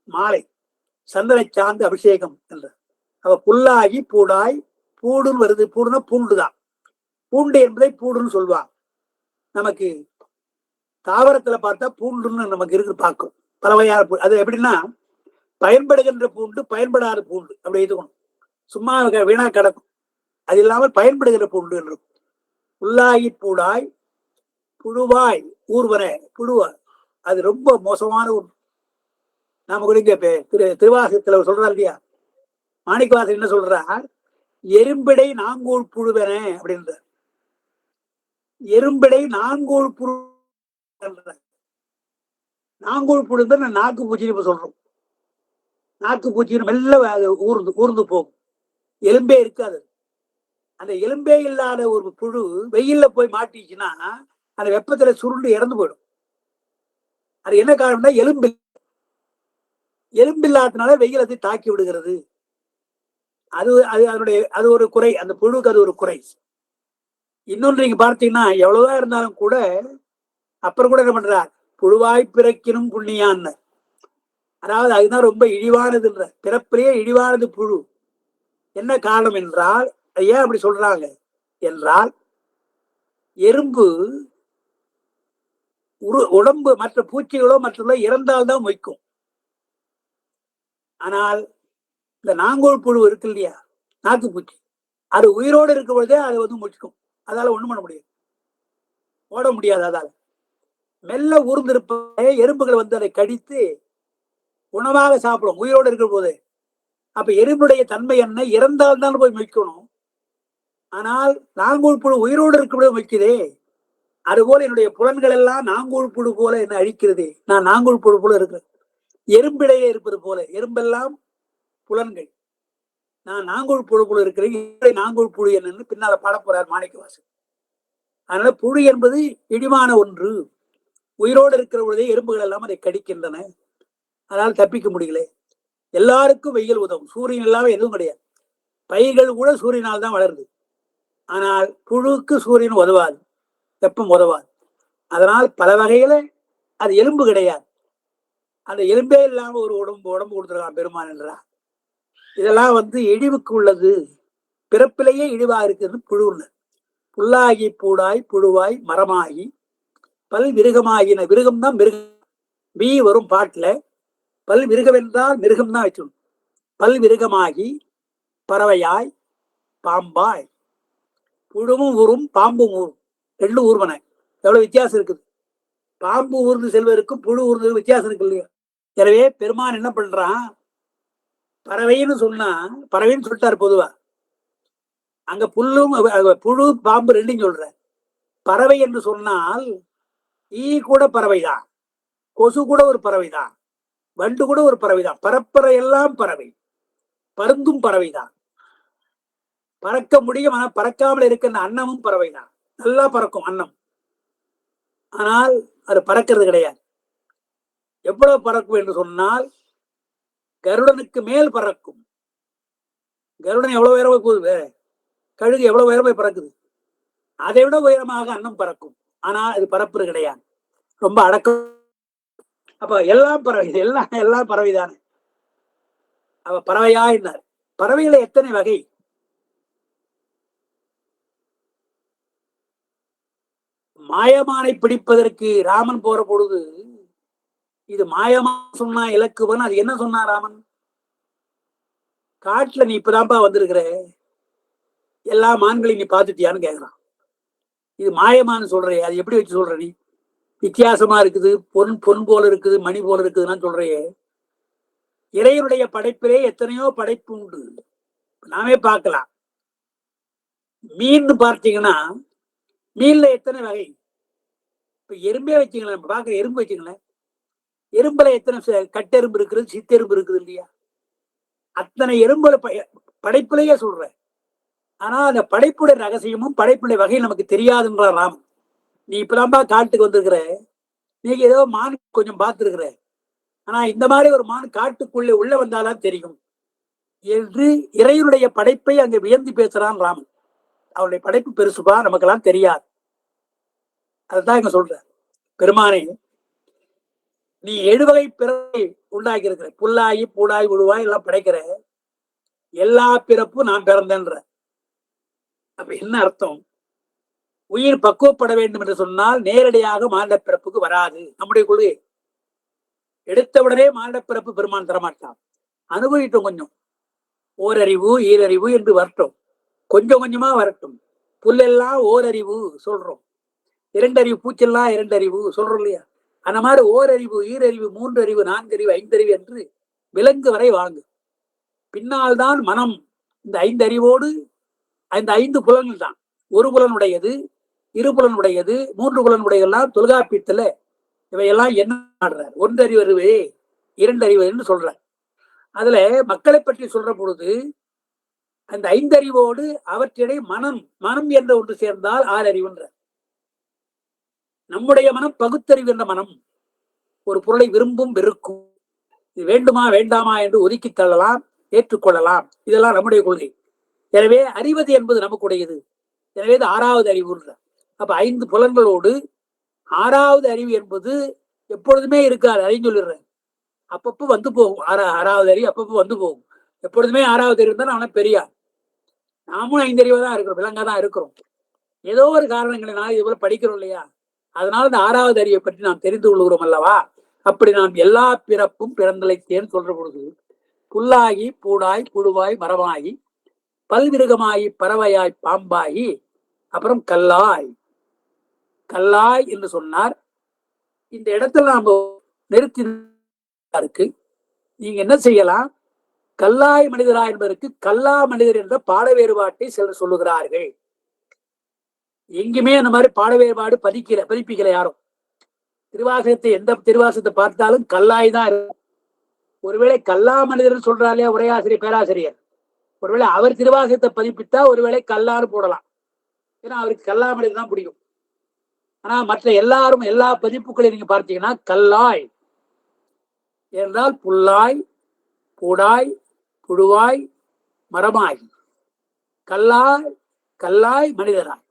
மாலை சந்தனை சார்ந்து அபிஷேகம் என்ற அவ புல்லாகி பூடாய், பூடுன்னு வருது. பூடுன்னா பூண்டுதான். பூண்டு என்பதை பூடுன்னு சொல்லுவாங்க. நமக்கு தாவரத்துல பார்த்தா பூண்டுன்னு நமக்கு இருக்கு பார்க்கும். பல வகையான அது எப்படின்னா பயன்படுகின்ற பூண்டு, பயன்படாத பூண்டு அப்படி இருக்கணும். சும்மா வீணா கிடக்கும். அது இல்லாமல் பயன்படுகிற பூண்டு இருக்கும். புல்லாகி பூடாய் புழுவாய் ஊர்வன. புழுவா அது ரொம்ப மோசமான ஒன்று. நாம கூட இங்க திருவாசகத்துல சொல்றாரு இல்லையா, மாணிக்கவாசன் என்ன சொல்றார், எறும்பிடை நாங்கூழ் புழுவன அப்படின்ற. எறும்பிடை நாங்கூழ் புழு. நாங்கூழ் புழு தான் நாக்கு பூச்சின்னு இப்ப சொல்றோம். நாக்கு பூச்சின்னு மெல்ல ஊர்ந்து ஊர்ந்து போகும். எலும்பே இருக்காது. அந்த எலும்பே இல்லாத ஒரு புழு வெயில்ல போய் மாட்டிச்சுன்னா அந்த வெப்பத்துல சுருண்டு இறந்து போயிடும். அது என்ன காரணம்னா எலும்பில்லாதனால வெயில் அதை தாக்கி விடுகிறது. அது அது அதனுடைய அது ஒரு குறை. அந்த புழுக்கு அது ஒரு குறை. இன்னொன்று நீங்க பார்த்தீங்கன்னா எவ்வளவுதான் இருந்தாலும் கூட அப்புறம் கூட என்ன பண்றார், புழுவாய் பிறக்கினும் புண்ணியான்னு. அதாவது அதுதான் ரொம்ப இழிவானதுன்ற. பிறப்பிலேயே இழிவானது புழு. என்ன காரணம் என்றால், ஏன் அப்படி சொல்றாங்க என்றால், எறும்பு உடம்பு மற்ற பூச்சிகளோ மற்றதோ இறந்தால்தான் மொய்க்கும். ஆனால் இந்த நாங்கோல் புழு இருக்கு இல்லையா, நாக்கு பூச்சி, அது உயிரோடு இருக்கும் பொழுதே அது வந்து மொய்க்கும். அதால ஒண்ணும் பண்ண முடியாது, ஓட முடியாது. அதால மெல்ல ஊர்ந்திருப்ப எறும்புகள் வந்து அதை கடித்து உணவாக சாப்பிடும் உயிரோடு இருக்கிற போது. அப்ப எறும்புடைய தன்மை என்ன, இறந்தால்தான் போய் மொய்க்கணும். ஆனால் நாங்கூழ் புழு உயிரோடு இருக்கிற மொய்க்குதே. அதுபோல என்னுடைய புலன்கள் எல்லாம் நாங்கூழ் புழு போல என்ன அழிக்கிறது. நான் நாங்கூழ் புழு போல இருக்கிறேன். எறும்பிடையே இருப்பது போல. எறும்பெல்லாம் புலன்கள். நான் நாங்கூழ் புழு போல இருக்கிறேன். நாங்கூழ் புழு என்னன்னு பின்னால பாட போறார் மாணிக்கவாசன். அதனால புழு என்பது இழிவான ஒன்று. உயிரோடு இருக்கிற பொழுதே எறும்புகள் எல்லாம் அதை கடிக்கின்றன. அதனால் தப்பிக்க முடியல. எல்லாருக்கும் வெயில் உதவும். சூரியன் இல்லாம எதுவும் கிடையாது. பயிர்கள் கூட சூரியனால் தான் வளருது. ஆனால் புழுக்கு சூரியன் உதவாது, வெப்பம் உதவாது. அதனால் பல வகையில அது எலும்பு கிடையாது. அந்த எலும்பே இல்லாம ஒரு உடம்பு கொடுத்துருக்கான் பெருமான் என்றார். இதெல்லாம் வந்து இழிவுக்கு உள்ளது. பிறப்பிலேயே இழிவா இருக்குது புழுன்னு. புல்லாகி பூடாய் புழுவாய் மரமாகி பல் விருகமாகின. விருகம் தான் மிருகம். பி வரும் பாட்டுல. பல் விருகம் என்றால் மிருகம் தான் வச்சிடும். பல் விருகமாகி பறவையாய் பாம்பாய். புழுவும் ஊரும் பாம்பும் ஊரும் ரெண்டு ஊர்வன. எவ்வளவு வித்தியாசம் இருக்குது. பாம்பு ஊர்ந்து செல்வதற்கும் புழு ஊர்ந்து வித்தியாசம் இருக்கு இல்லையா. எனவே பெருமான் என்ன பண்றான், பறவைன்னு சொன்னா, பறவைன்னு சொல்லிட்டாரு பொதுவா. அங்க புல்லும் புழு பாம்பு ரெண்டும் சொல்ற. பறவை என்று சொன்னால் ஈ கூட பறவைதான், கொசு கூட ஒரு பறவைதான், வண்டு கூட ஒரு பறவைதான். பரப்பறை எல்லாம் பறவை. பருந்தும் பறவைதான். பறக்க முடியும். ஆனா பறக்காமல் இருக்கின்ற அன்னமும் பறவைதான். நல்லா பறக்கும் அன்னம். ஆனால் அது பறக்கிறது கிடையாது. எவ்வளவு பறக்கும் என்று சொன்னால் கருடனுக்கு மேல் பறக்கும். கருடன் எவ்வளவு உயரமா போகுது, கழுகு எவ்வளவு உயரமா பறக்குது. அதை விட உயரமாக அன்னம் பறக்கும். ஆனால் அது பறப்பது கிடையாது, ரொம்ப அடக்கம். அப்ப எல்லாம் பறவை, எல்லாம் பறவைதானே. அவ பறவையா இருந்தார். பறவைகளை எத்தனை வகை. மாயமானை பிடிப்பதற்கு ராமன் போற பொழுது இது மாயமா சொன்னா இலக்குவன். அது என்ன சொன்னா ராமன், காட்டுல நீ இப்பதான்ப்பா வந்திருக்கிற, எல்லா மான்களையும் நீ பாத்துட்டியான்னு கேக்குறான். இது மாயமானு சொல்றே, அது எப்படி வச்சு சொல்ற நீ, வித்தியாசமா இருக்குது, பொன் போல இருக்குது, மணி போல இருக்குதுன்னு சொல்றையே. இறைவனுடைய படைப்பிலே எத்தனையோ படைப்பு உண்டு, நாமே பார்க்கலாம். மீன் பார்த்தீங்கன்னா மீன்ல எத்தனை வகை. இப்ப எறும்பே வச்சுங்களேன், பாக்குற எறும்பு வச்சுங்களேன், எறும்புல எத்தனை கட்டெரும்பு இருக்குது, சித்தெரும்பு இருக்குது இல்லையா. அத்தனை எறும்புல படைப்புலையே சொல்ற. ஆனா அந்த படைப்புடைய ரகசியமும் படைப்புடைய வகை நமக்கு தெரியாதுன்றார் ராமன். நீ இப்பதான்பா காட்டுக்கு வந்திருக்கிற, நீங்க ஏதோ மான் கொஞ்சம் பார்த்துருக்குற, ஆனா இந்த மாதிரி ஒரு மான் காட்டுக்குள்ளே உள்ள வந்தாதான் தெரியும் என்று இறைவனுடைய படைப்பை அங்கு வியந்து பேசுறான் ராமன். அவருடைய படைப்பு பெருசுபா, நமக்கெல்லாம் தெரியாது. அதுதான் இங்க சொல்ற. பெருமானே, நீ 7 வகை பிறப்பை உண்டாக்கி இருக்கிற, புல்லாகி பூடாய் உழுவாய் எல்லாம் படைக்கிற, எல்லா பிறப்பும் நான் பிறந்தேன்ற. அப்ப என்ன அர்த்தம்? உயிர் பக்குவப்பட வேண்டும் என்று சொன்னால் நேரடியாக மானிட பிறப்புக்கு வராது. நம்முடைய கொள்கை எடுத்தவுடனே மானிட பிறப்பு பெருமான் தரமாட்டான். அனுபவிட்டும், கொஞ்சம் ஓரறிவு ஈரறிவு என்று வரட்டும், கொஞ்சம் கொஞ்சமா வரட்டும். புல்லெல்லாம் ஓரறிவு சொல்றோம், 2 அறிவு, பூச்செல்லாம் 2 அறிவு சொல்றோம் இல்லையா? அந்த மாதிரி ஓரறிவு ஈரறிவு 3 அறிவு 4 அறிவு 5 அறிவு என்று விலங்கு வரை வாங்கு. பின்னால் தான் மனம். இந்த 5 அறிவோடு அந்த 5 புலன்கள் தான். ஒரு புலனுடையது, 2 புலனுடையது, 3 புலனுடையதெல்லாம் தொல்காப்பியத்துல இவையெல்லாம் என்ன ஆடுறார்? 1 அறிவு 2 அறிவு என்று சொல்றார். அதுல மக்களை பற்றி சொல்ற பொழுது அந்த 5 அறிவோடு அவற்றிடையே மனம் என்ற ஒன்று சேர்ந்தால் 6 அறிவுன்ற. நம்முடைய மனம் பகுத்தறிவு என்ற மனம். ஒரு பொருளை விரும்பும், வெறுக்கும், இது வேண்டுமா வேண்டாமா என்று ஒதுக்கி தள்ளலாம், ஏற்றுக்கொள்ளலாம். இதெல்லாம் நம்முடைய கொள்கை. எனவே அறிவது என்பது நமக்குடையது. எனவே இது 6வது அறிவுன்ற. அப்ப 5 புலன்களோடு 6வது அறிவு என்பது எப்பொழுதுமே இருக்காது. அறிவு சொல்லிடுறேன், அப்பப்போ வந்து போகும். 6வது அறிவு அப்பப்போ வந்து போகும். எப்பொழுதுமே 6வது அறிவு தான் ஆனா பெரியார். நாமும் 5 அறிவு தான் இருக்கிறோம், விலங்கா தான் இருக்கிறோம். ஏதோ ஒரு காரணங்களினால இது போல படிக்கிறோம் இல்லையா? அதனால இந்த 6வது அறிவை பற்றி நாம் தெரிந்து கொள்கிறோம் அல்லவா? அப்படி நாம் எல்லா பிறப்பும் பிறந்தலைத்தேன்னு சொல்ற பொழுது புல்லாகி பூடாய் புழுவாய் மரமாகி பல்விருகமாகி பறவையாய் பாம்பாகி அப்புறம் கல்லாய் என்று சொன்னார். இந்த இடத்துல நாம நிறுத்தி இருக்கு. நீங்க என்ன செய்யலாம்? கல்லாய் மனிதரா என்பதற்கு கல்லா மனிதர் என்ற பாட வேறுபாட்டை சிலர் சொல்லுகிறார்கள். எங்குமே அந்த மாதிரி பாட வேறுபாடு பதிப்பிக்கல யாரும். திருவாசகத்தை எந்த திருவாசகத்தை பார்த்தாலும் கல்லாய் தான் இருக்கும். ஒருவேளை கல்லா மனிதர் சொல்றாலே உரையாசிரியர் பேராசிரியர், ஒருவேளை அவர் திருவாசகத்தை பதிப்பித்தா ஒருவேளை கல்லாறு போடலாம். ஏன்னா அவருக்கு கல்லா மனிதர் தான் பிடிக்கும். ஆனா மற்ற எல்லாரும் எல்லா பதிப்புகளையும் நீங்க பார்த்தீங்கன்னா கல்லாய் என்றால் புல்லாய் பூடாய் புழுவாய் மரமாய் கல்லாய் மனிதராய்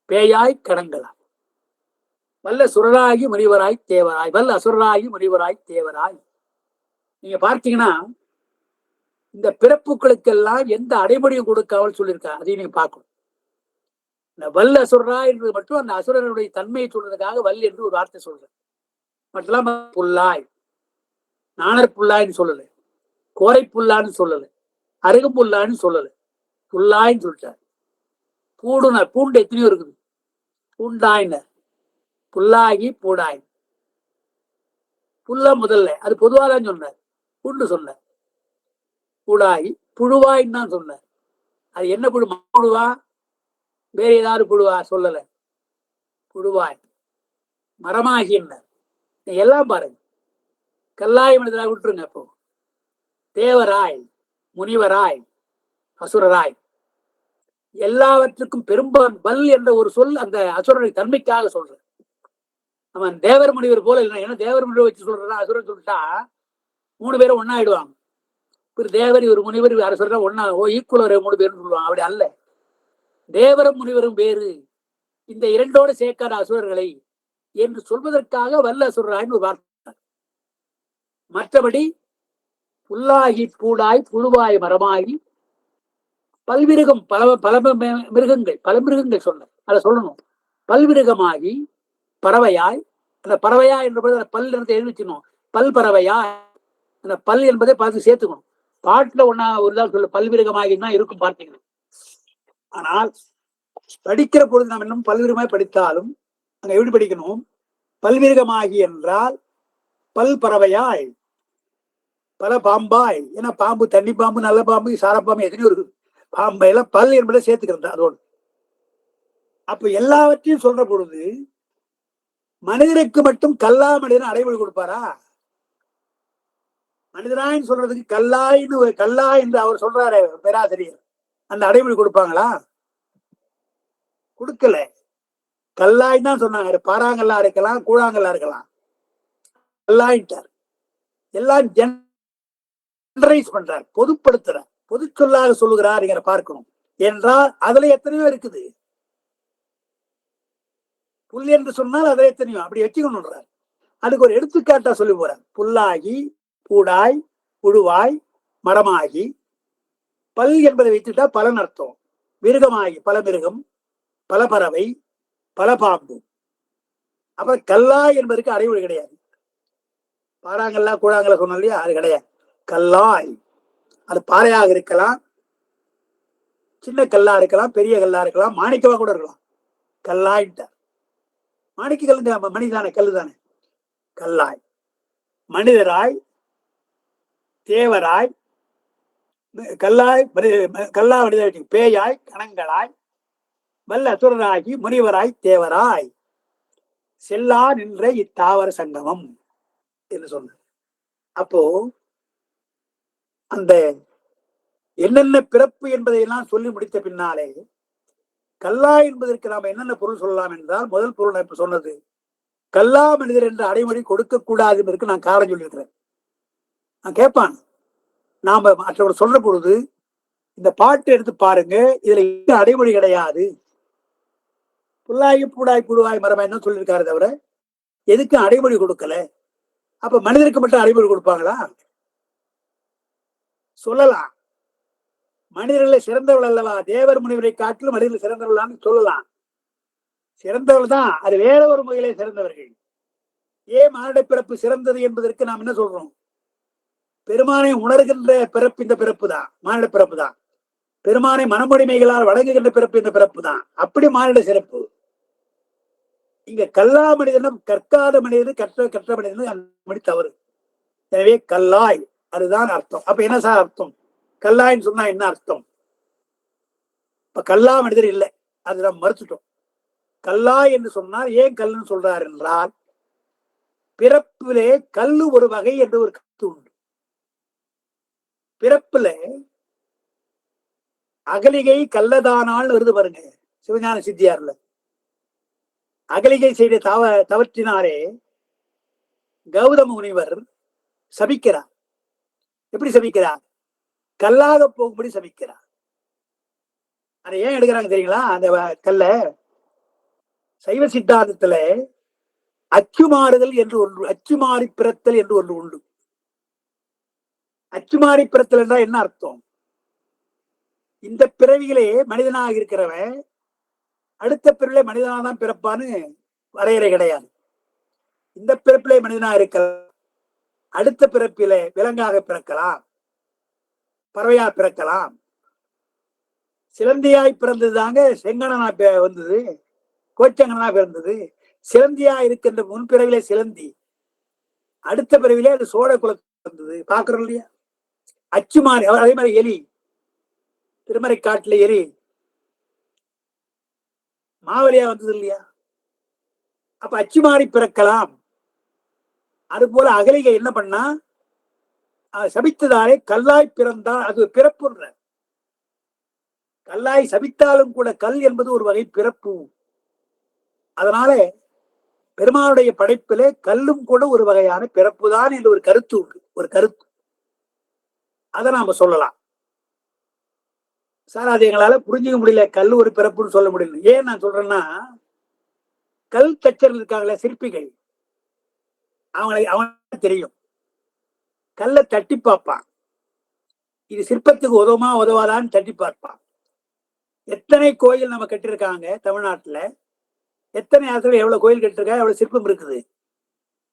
பேயாய் கடங்களாய் வல்ல சுரராகி முனிவராய் தேவராய் வல்ல அசுரராகி முனிவராய் தேவராய். நீங்க பார்த்தீங்கன்னா இந்த பிறப்புகளுக்கெல்லாம் எந்த அடைமொழியும் கொடுக்காமல் சொல்லியிருக்கா, அதையும் நீங்க பார்க்கணும். இந்த வல்ல அசுரரா என்பது மட்டும் அந்த அசுரனுடைய தன்மையை சொல்றதுக்காக வல் என்று ஒரு வார்த்தை சொல்றேன். மட்டும் புல்லாய், நாணர் புல்லாய்ன்னு சொல்லல, கோரை புல்லான்னு சொல்லல, அருகும் புல்லான்னு சொல்லல, புல்லாய்ன்னு சொல்லிட்டார். பூடுனார், பூண்டு எத்தனையோ இருக்குது, பூண்டாயினர், புல்லாகி பூடாய். புல்ல முதல்ல அது பொதுவாதான் சொன்னார், பூண்டு சொன்னார். பூடாகி புழுவாயின்னு தான் சொன்னார். அது என்ன புழு? புழுவா வேற ஏதாவது புழுவா? சொல்லல, புழுவாய். மரமாகி என்ன எல்லாம் பாருங்க. கல்லாய் மனிதராய் விட்டுருங்க. அப்போ தேவராய் முனிவராய் அசுரராய் எல்லாவற்றுக்கும் பெரும்பான் வல் என்ற ஒரு சொல் அந்த அசுரனுடைய தன்மைக்காக சொல்ற. அவன் தேவர் முனிவர் போல இல்லை. ஏன்னா தேவர் முனிவர் வச்சு சொல்றான், அசுரன் சொல்லிட்டா 3 பேரும் ஒன்னா ஆயிடுவாங்க. ஒரு தேவர் ஒரு முனிவர் அரசர் ஒன்னா ஈக்குவல் 3 பேரும் சொல்லுவாங்க. அப்படி அல்ல, தேவரும் முனிவரும் வேறு, இந்த 2ஓடு சேர்க்காத அசுரர்களை என்று சொல்வதற்காக வல்ல அசுரராய்னு ஒரு வார்த்தை. மற்றபடி புல்லாகி பூடாய் புழுவாய் மரமாகி பல்விருகம் பல மிருகங்கள் சொன்ன அதை சொல்லணும். பல்விருகமாகி பறவையாய், அந்த பறவையாய் என்ற பல் எழுதி வச்சுக்கணும். பல் பறவையாய், அந்த பல் என்பதை பார்த்து சேர்த்துக்கணும். பாட்டுல ஒரு தான் சொல்ல பல்விருகமாகி தான் இருக்கும் பார்த்தீங்கன்னா. ஆனால் படிக்கிற பொழுது நாம் இன்னும் பல்விருகமாய் படித்தாலும் அங்க எப்படி படிக்கணும்? பல்விருகமாகி என்றால் பல் பறவையாய் பல பாம்பாய். ஏன்னா பாம்பு, தண்ணி பாம்பு, நல்ல பாம்பு, சாரப்பாம்பு எத்தனையோ இருக்குது. பாம்பையெல்லாம் பல் என்பதை சேர்த்துக்கிறது அதோடு. அப்ப எல்லாவற்றையும் சொல்ற பொழுது மனிதனுக்கு மட்டும் கல்லா மனிதன் அடைமொழி கொடுப்பாரா? மனிதனாயின்னு சொல்றதுக்கு கல்லா என்று அவர் சொல்றாரு பேராசிரியர், அந்த அடைமொழி கொடுப்பாங்களா? கொடுக்கல. கல்லாய் தான் சொன்னாங்க. பாறாங்கல்லா இருக்கலாம், கூழாங்கல்லா இருக்கலாம், கல்லாயிட்டார். எல்லாம் ஜெனரலைஸ் பண்றார், பொதுப்படுத்துறார், பொது சொல்லாக சொல்லுகிறார். நீங்க பார்க்கணும் என்றால் அதுல எத்தனையோ இருக்குது. புல் என்று சொன்னால் அதுல எத்தனையோ, அப்படி வச்சுக்கணும்ன்றார். அதுக்கு ஒரு எடுத்துக்காட்டா சொல்லி போறார். புல்லாகி, பூடாய், புழுவாய், மரமாகி, பல் என்பதை வைத்துட்டா பலன் அர்த்தம். மிருகமாகி பல மிருகம், பல பறவை, பல பாம்பு. அப்புறம் கல்லாய் என்பதற்கு அடைமொழி கிடையாது. பாறாங்கல்லா கூழாங்கல்ல சொன்னோம் இல்லையா, அது கிடையாது. கல்லாய் அது பாறையாக இருக்கலாம், சின்ன கல்லா இருக்கலாம், பெரிய கல்லா இருக்கலாம், மாணிக்கவா கூட இருக்கலாம். கல்லாய்ட்ட மாணிக்க கல்லு மனிதானே, கல்லு தானே. கல்லாய் மனிதராய், தேவராய், கல்லாய் கல்லா மனிதராய், பேயாய், கணங்களாய், வல்ல அசுரராகி, முனிவராய், தேவராய், செல்லா நின்ற இத்தாவர சங்கமம் என்று சொன்ன. அப்போ அந்த என்னென்ன பிறப்பு என்பதையெல்லாம் சொல்லி முடித்த பின்னாலே கல்லா என்பதற்கு நாம என்னென்ன பொருள் சொல்லலாம் என்றால், முதல் பொருள் நான் இப்ப சொன்னது கல்லா மனிதர் என்ற அடைமொழி கொடுக்க கூடாது என்பதற்கு நான் காரணம் சொல்லியிருக்கிறேன். நான் கேட்பான், நாம மற்றவர் சொல்ற பொழுது இந்த பாட்டு எடுத்து பாருங்க, இதுல எந்த அடைமொழி கிடையாது. புல்லாகி, பூடாய், புழுவாய், மரமாய் என்ன சொல்லியிருக்காரு தவிர எதுக்கு அடைமொழி கொடுக்கல. அப்ப மனிதருக்கு மட்டும் அடைமொழி கொடுப்பாங்களா? சொல்லலாம், மனிதர்களை சிறந்தவள் அல்லவா, தேவர் முனிவரை காட்டிலும் மனிதர்கள் சிறந்தவர்களான்னு சொல்லலாம். சிறந்தவள் தான், அது வேற ஒரு முறையிலே சிறந்தவர்கள். ஏன் மானிட பிறப்பு சிறந்தது என்பதற்கு நாம் என்ன சொல்றோம்? பெருமானை உணர்கின்ற பிறப்பு இந்த பிறப்பு தான், மானிட பிறப்பு தான். பெருமானை மனமுடிமைகளால் வழங்குகின்ற பிறப்பு இந்த பிறப்பு தான். அப்படி மானிட சிறப்பு. இங்க கல்லா மனிதனும் கற்காத மனிதனும் கற்ற மனிதனும் தவறு. எனவே கல்லாய் அதுதான் அர்த்தம். அப்ப என்ன சார் அர்த்தம்? கல்லாய்ன்னு சொன்னா என்ன அர்த்தம்? இப்ப கல்லா மனிதர் இல்லை, அது நம்ம மறுத்துட்டோம். கல்லாய் என்று சொன்னால் ஏன் கல்லுன்னு சொல்றார் என்றால், பிறப்பிலே கல்லு ஒரு வகை என்று ஒரு கருத்து உண்டு. பிறப்புல அகலிகை கல்லதானால் வருது பாருங்க சிவஞான சித்தியார்ல. அகலிகை செய்த தவற்றினாரே கௌதம முனிவர் சபிக்கிறார். எப்படி சபிக்கிறார்? கல்லாக போகும்படி சபிக்கிறார். அதை ஏன் எடுக்கிறாங்க தெரியுங்களா? அந்த கல்ல சைவ சித்தாந்தத்துல அச்சுமாறுதல் என்று ஒன்று, அச்சுமாறி பிறத்தல் என்று ஒன்று உண்டு. அச்சுமாறி பிறத்தல் என்றால் என்ன அர்த்தம்? இந்த பிறவிகளே மனிதனாக இருக்கிறவன் அடுத்த பிறவிலே மனிதனாக தான் பிறப்பான்னு வரையறை கிடையாது. இந்த பிறப்பிலே மனிதனாக இருக்கலாம், அடுத்த பிறப்பிலே விலங்காக பிறக்கலாம், பறவையா பிறக்கலாம். சிலந்தியாய் பிறந்தது தாங்க செங்கனா வந்தது, கோச்சங்கனா பிறந்தது. சிலந்தியா இருக்கின்ற முன்பிறவிலே சிலந்தி, அடுத்த பிறவிலே அது சோழ குலத்தில் வந்தது. பாக்குறோம் இல்லையா? அச்சுமாறி. அதே மாதிரி எலி, திருமறை காட்டுல எலி மாவலியா வந்தது இல்லையா? அப்ப அச்சுமாறி பிறக்கலாம். அது போல அகலிகை என்ன பண்ணா, சபித்ததாலே கல்லாய் பிறந்தால் அது பிறப்புன்ற. கல்லாய் சபித்தாலும் கூட கல் என்பது ஒரு வகை பிறப்பு. அதனால பெருமானுடைய படைப்பிலே கல்லும் கூட ஒரு வகையான பிறப்பு தான் என்று ஒரு கருத்து உண்டு. ஒரு கருத்து, அதை நாம சொல்லலாம். சார் அது எங்களால புரிஞ்சுக்க முடியல, கல் ஒரு பிறப்புன்னு சொல்ல முடியல. ஏன் நான் சொல்றேன்னா, கல் தச்சர்கள் இருக்காங்களே சிற்பிகள், அவனுக்கு தெரியும். கல்லை தட்டி பார்ப்பான், இது சிற்பத்துக்கு உதவுமா உதவாதான்னு தட்டி பார்ப்பான். எத்தனை கோயில் நம்ம கட்டிருக்காங்க தமிழ்நாட்டுல, எத்தனை இடத்துல எவ்வளவு கோயில் கட்டிருக்கா, எவ்வளவு சிற்பம் இருக்குது,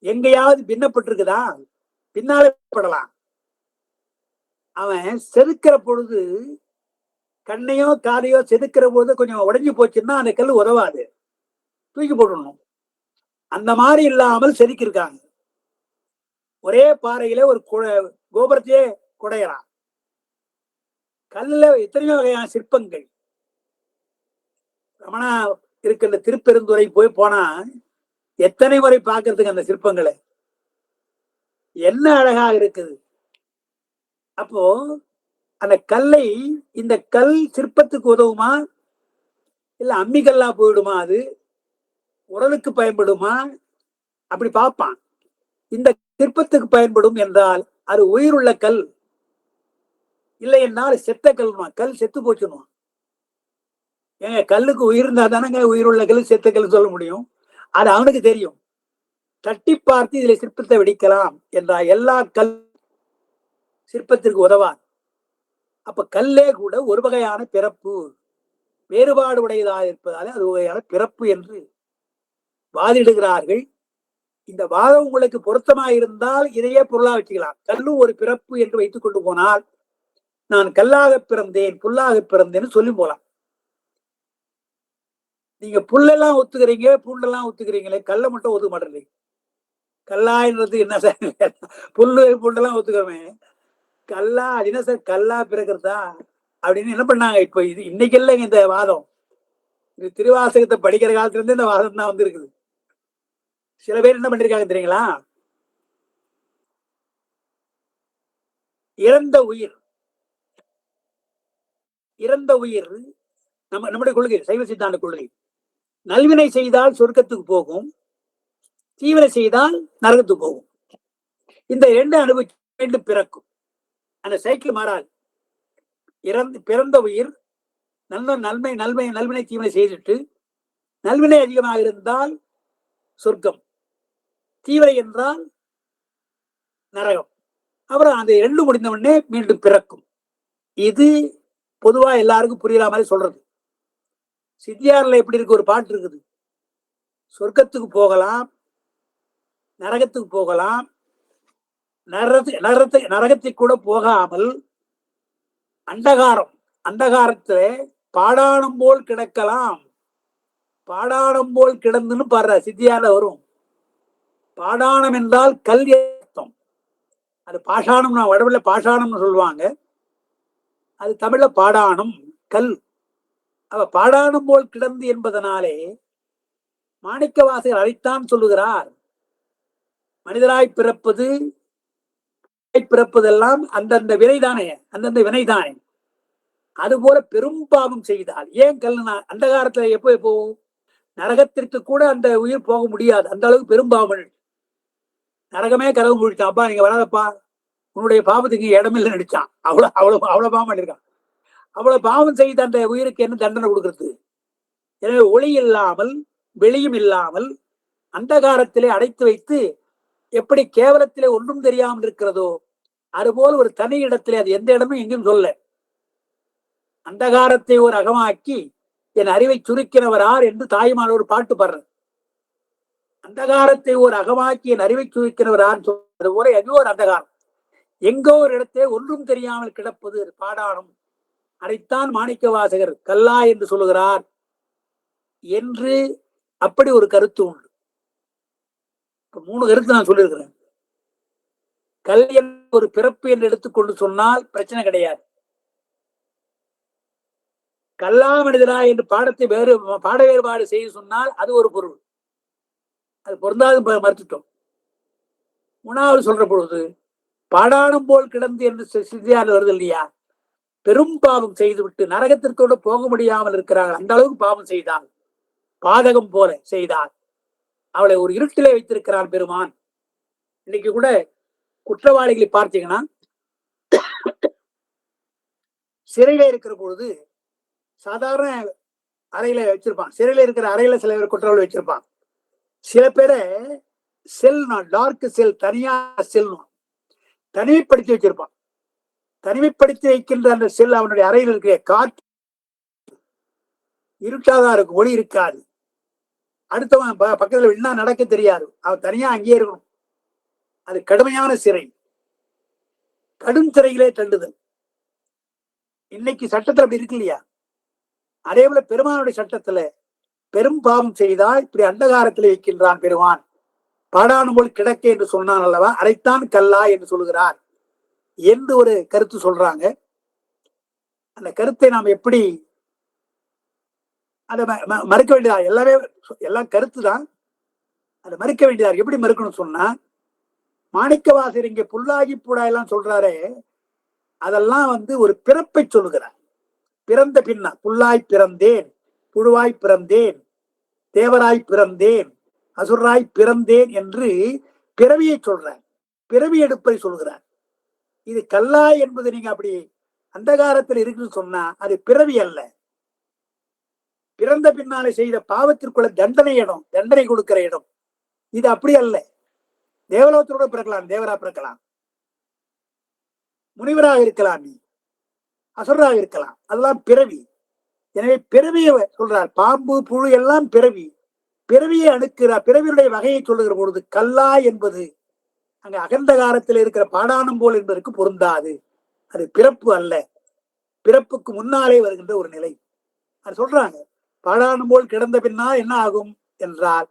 எங்கேயாவது பின்னப்பட்டிருக்குதா? பின்னாலே படலாம். அவன் செதுக்கிற பொழுது கண்ணையோ காதையோ செதுக்கிற போது கொஞ்சம் உடைஞ்சு போச்சுன்னா அந்த கல் உதவாது, தூக்கி போடணும். அந்த மாதிரி இல்லாமல் செதுக்கியிருக்காங்க. ஒரே பாறையில ஒரு கோபுரத்தையே குடையலாம். கல்லுல எத்தனையோ வகையான சிற்பங்கள். ரமணா இருக்கின்ற திருப்பெருந்துறை போனா எத்தனை முறை பார்க்கறதுக்கு அந்த சிற்பங்களை, என்ன அழகாக இருக்குது. அப்போ அந்த கல்லை, இந்த கல் சிற்பத்துக்கு உதவுமா இல்ல அம்மி கல்லா போயிடுமா, அது உடலுக்கு பயன்படுமா, அப்படி பார்ப்பான். இந்த சிற்பத்துக்கு பயன்படும் என்றால் அது உயிருள்ள கல், இல்லை என்றால் செத்த கல்னுவான். கல் செத்து போச்சுன்னுவான். ஏங்க கல்லுக்கு உயிர் இருந்தா தானங்க உயிருள்ள கல் செத்த கல் சொல்ல முடியும். அது அவனுக்கு தெரியும். தட்டி பார்த்து இதுல சிற்பத்தை வெடிக்கலாம் என்றால் எல்லா கல் சிற்பத்திற்கு உதவான். அப்ப கல்லே கூட ஒரு வகையான பிறப்பு, வேறுபாடு உடையதாக இருப்பதாலே அது வகையான பிறப்பு என்று வாதிடுகிறார்கள். இந்த வாதம் உங்களுக்கு பொருத்தமாக இருந்தால் இதையே பொருளா வச்சுக்கலாம். கல்லும் ஒரு பிறப்பு என்று வைத்துக் கொண்டு போனால் நான் கல்லாக பிறந்தேன் புல்லாக பிறந்தேன்னு சொல்லி போலாம். நீங்க புல்லெல்லாம் ஒத்துக்கிறீங்க, பூண்டெல்லாம் ஒத்துக்கிறீங்களே, கல்லை மட்டும் ஒத்துக்க மாட்டேங்க. கல்லான்றது என்ன சார்? புல்லு பூண்டெல்லாம் ஒத்துக்கிறோமே, கல்லா அது என்ன சார் கல்லா பிறக்கிறதா அப்படின்னு என்ன பண்ணாங்க. இப்ப இது இன்னைக்கு இல்லைங்க இந்த வாதம். இது திருவாசகத்தை படிக்கிற காலத்துல இருந்து இந்த வாதம் தான் வந்து இருக்குது. சில பேர் என்ன பண்ணிருக்காங்க தெரியுங்களா? இறந்த உயிர் நம்முடைய கொள்கை, சைவ சித்தாந்த கொள்கை, நல்வினை செய்தால் சொர்க்கத்துக்கு போகும், தீவினை செய்தால் நரகத்துக்கு போகும். இந்த ரெண்டு அனுபவிக்க வேண்டும், பிறக்கும். அந்த சைக்கிள் மாறாது. பிறந்த உயிர் நல்வினை தீவினை செய்துட்டு நல்வினை அதிகமாக இருந்தால் சொர்க்கம், தீவிரை என்றால் நரகம். அப்புறம் அந்த ரெண்டு முடிந்த உடனே மீண்டும் பிறக்கும். இது பொதுவா எல்லாருக்கும் புரியற மாதிரி சொல்றது. சித்தியார்ல எப்படி இருக்கு, ஒரு பாட்டு இருக்குது, சொர்க்கத்துக்கு போகலாம், நரகத்துக்கு போகலாம், நரகத்துக்கு கூட போகாமல் அண்டகாரத்துல பாடாணம் போல் கிடக்கலாம். பாடாணம் போல் கிடந்துன்னு பாடுற சித்தியார்ல வரும். பாடாணம் என்றால் கல் அர்த்தம். அது பாஷாணம், வடவுல பாஷாணம்னு சொல்லுவாங்க, அது தமிழ்ல பாடாணம் கல். அவ பாடாணம் போல் கிடந்து என்பதனாலே மாணிக்கவாசகர் அதைத்தான் சொல்லுகிறார். மனிதராய் பிறப்பதெல்லாம் அந்தந்த வினைதானே, அந்தந்த வினைதானே. அதுபோல பெரும் பாவம் செய்தால், ஏன் கல்னா அந்த காலத்துல எப்போ போகும், நரகத்திற்கு கூட அந்த உயிர் போக முடியாது, அந்த அளவுக்கு பெரும் பாவம். நரகமே கதவு முடிச்சான், அப்பா நீங்க வராதப்பா, உன்னுடைய பாவத்துக்கு இடமில்லை நடிச்சான். அவ்வளவு பாவம் பண்ணிருக்கான். அவ்வளவு பாவம் செய்த அந்த உயிருக்கு என்ன தண்டனை கொடுக்கறது? எனவே ஒளி இல்லாமல் வெளியும் இல்லாமல் அந்தகாரத்திலே அடைத்து வைத்து எப்படி கேவலத்திலே ஒன்றும் தெரியாமல் இருக்கிறதோ அதுபோல் ஒரு தனி இடத்திலே, அது எந்த இடமும் எங்கேயும் சொல்ல, அந்தகாரத்தை ஒரு அகமாக்கி என் அறிவை சுருக்கினவரார் என்று தாய்மான ஒரு பாட்டு பாடுற. அந்தகாரத்தை ஒரு அகமாக்கி என் அறிவை சுருக்கினவரார் சொல்றது போல எங்கோ ஒரு அந்தகாரம், எங்கோ ஒரு இடத்தே ஒன்றும் தெரியாமல் கிடப்பது பாடாணம். அதைத்தான் மாணிக்கவாசகர் கல்லா என்று சொல்லுகிறார் என்று அப்படி ஒரு கருத்து உண்டு. 3 கருத்து நான் சொல்லியிருக்கிறேன். கல் ஒரு பிறப்பு என்று எடுத்துக்கொண்டு சொன்னால் பிரச்சனை கிடையாது. கல்லா மனிதரா என்று பாடத்தை பாட வேறுபாடு செய்து சொன்னால் அது ஒரு பொருள், அது பொருந்தாது மறுத்துட்டோம். 3வது சொல்ற பொழுது பாடாணம் போல் கிடந்து என்று சித்தியார் வருது இல்லையா, பெரும் பாவம் செய்துவிட்டு நரகத்திற்கோடு போக முடியாமல் இருக்கிறார்கள். அந்த அளவுக்கு பாவம் செய்தால், பாதகம் போல செய்தால், அவளை ஒரு இருட்டிலே வைத்திருக்கிறான் பெருமான். இன்னைக்கு கூட குற்றவாளிகளை பார்த்தீங்கன்னா சிறையில இருக்கிற பொழுது சாதாரண அறையில வச்சிருப்பான். சிறையில இருக்கிற அறையில சில பேர் குற்றவாளி வச்சிருப்பான். சில பேரை செல், டார்க் செல், தனியாக செல் தனிமைப்படுத்தி வச்சிருப்பான். தனிமைப்படுத்தி வைக்கின்ற அந்த செல் அவனுடைய அறையில் இருக்கிற காற்று இருட்டாதான் இருக்கும், ஒளி இருக்காது. அடுத்தவன் பக்கத்துல என்ன நடக்க தெரியாது, அவன் தனியா அங்கேயே இருக்கணும். அது கடுமையான சிறை, கடும் சிறையிலே தண்டுதல். இன்னைக்கு சட்டத்துல அப்படி இருக்கு இல்லையா? அதே போல பெருமானுடைய சட்டத்துல பெரும் பாவம் செய்தால் இப்படி அந்தகாரத்தில் வைக்கின்றான் பெருமான். பாடாணம் போல் கிடக்க என்று சொன்னான் அல்லவா, அதைத்தான் கல்லா என்று சொல்லுகிறார் என்று ஒரு கருத்து சொல்றாங்க. அந்த கருத்தை நாம் எப்படி அதை மறுக்க வேண்டியதா? எல்லாமே எல்லாம் கருத்து தான், அதை மறுக்க வேண்டியதா. எப்படி மறுக்கணும் சொன்னா, மாணிக்கவாசகர் இங்க புல்லாகி பூடாயெல்லாம் சொல்றாரு, அதெல்லாம் ஒரு பிறப்பை சொல்லுகிறார். பிறந்த பின்னா புல்லாய் பிறந்தேன், புழுவாய் பிறந்தேன், தேவராய் பிறந்தேன், அசுராய் பிறந்தேன் என்று பிறவியை சொல்றார். பிறவி எடுப்பதை சொல்கிறார். இது கல்லாய் என்பது நீங்க அப்படி அந்தகாரத்தில் இருக்குன்னு சொன்னா அது பிறவி அல்ல. பிறந்த பின்னாலே செய்த பாவத்திற்குள்ள தண்டனை இடம், தண்டனை கொடுக்கிற இடம். இது அப்படி அல்ல. தேவலோகத்தோட பிறக்கலாம், தேவரா பிறக்கலாம், முனிவராக இருக்கலாம், நீ அசுரராக இருக்கலாம், அதெல்லாம் பிறவி. எனவே பிறவியை சொல்றார். பாம்பு புழு எல்லாம் பிறவி. பிறவியை அணுக்கிறார். பிறவியுடைய வகையை சொல்லுகிற பொழுது கல்லா என்பது அங்க அகந்தகாரத்தில் இருக்கிற பாடானம் போல் என்பதற்கு பொருந்தாது. அது பிறப்பு அல்ல, பிறப்புக்கு முன்னாலே வருகின்ற ஒரு நிலை. அது சொல்றாங்க. பாடானம் போல் கிடந்த பின்னால் என்ன ஆகும் என்றால்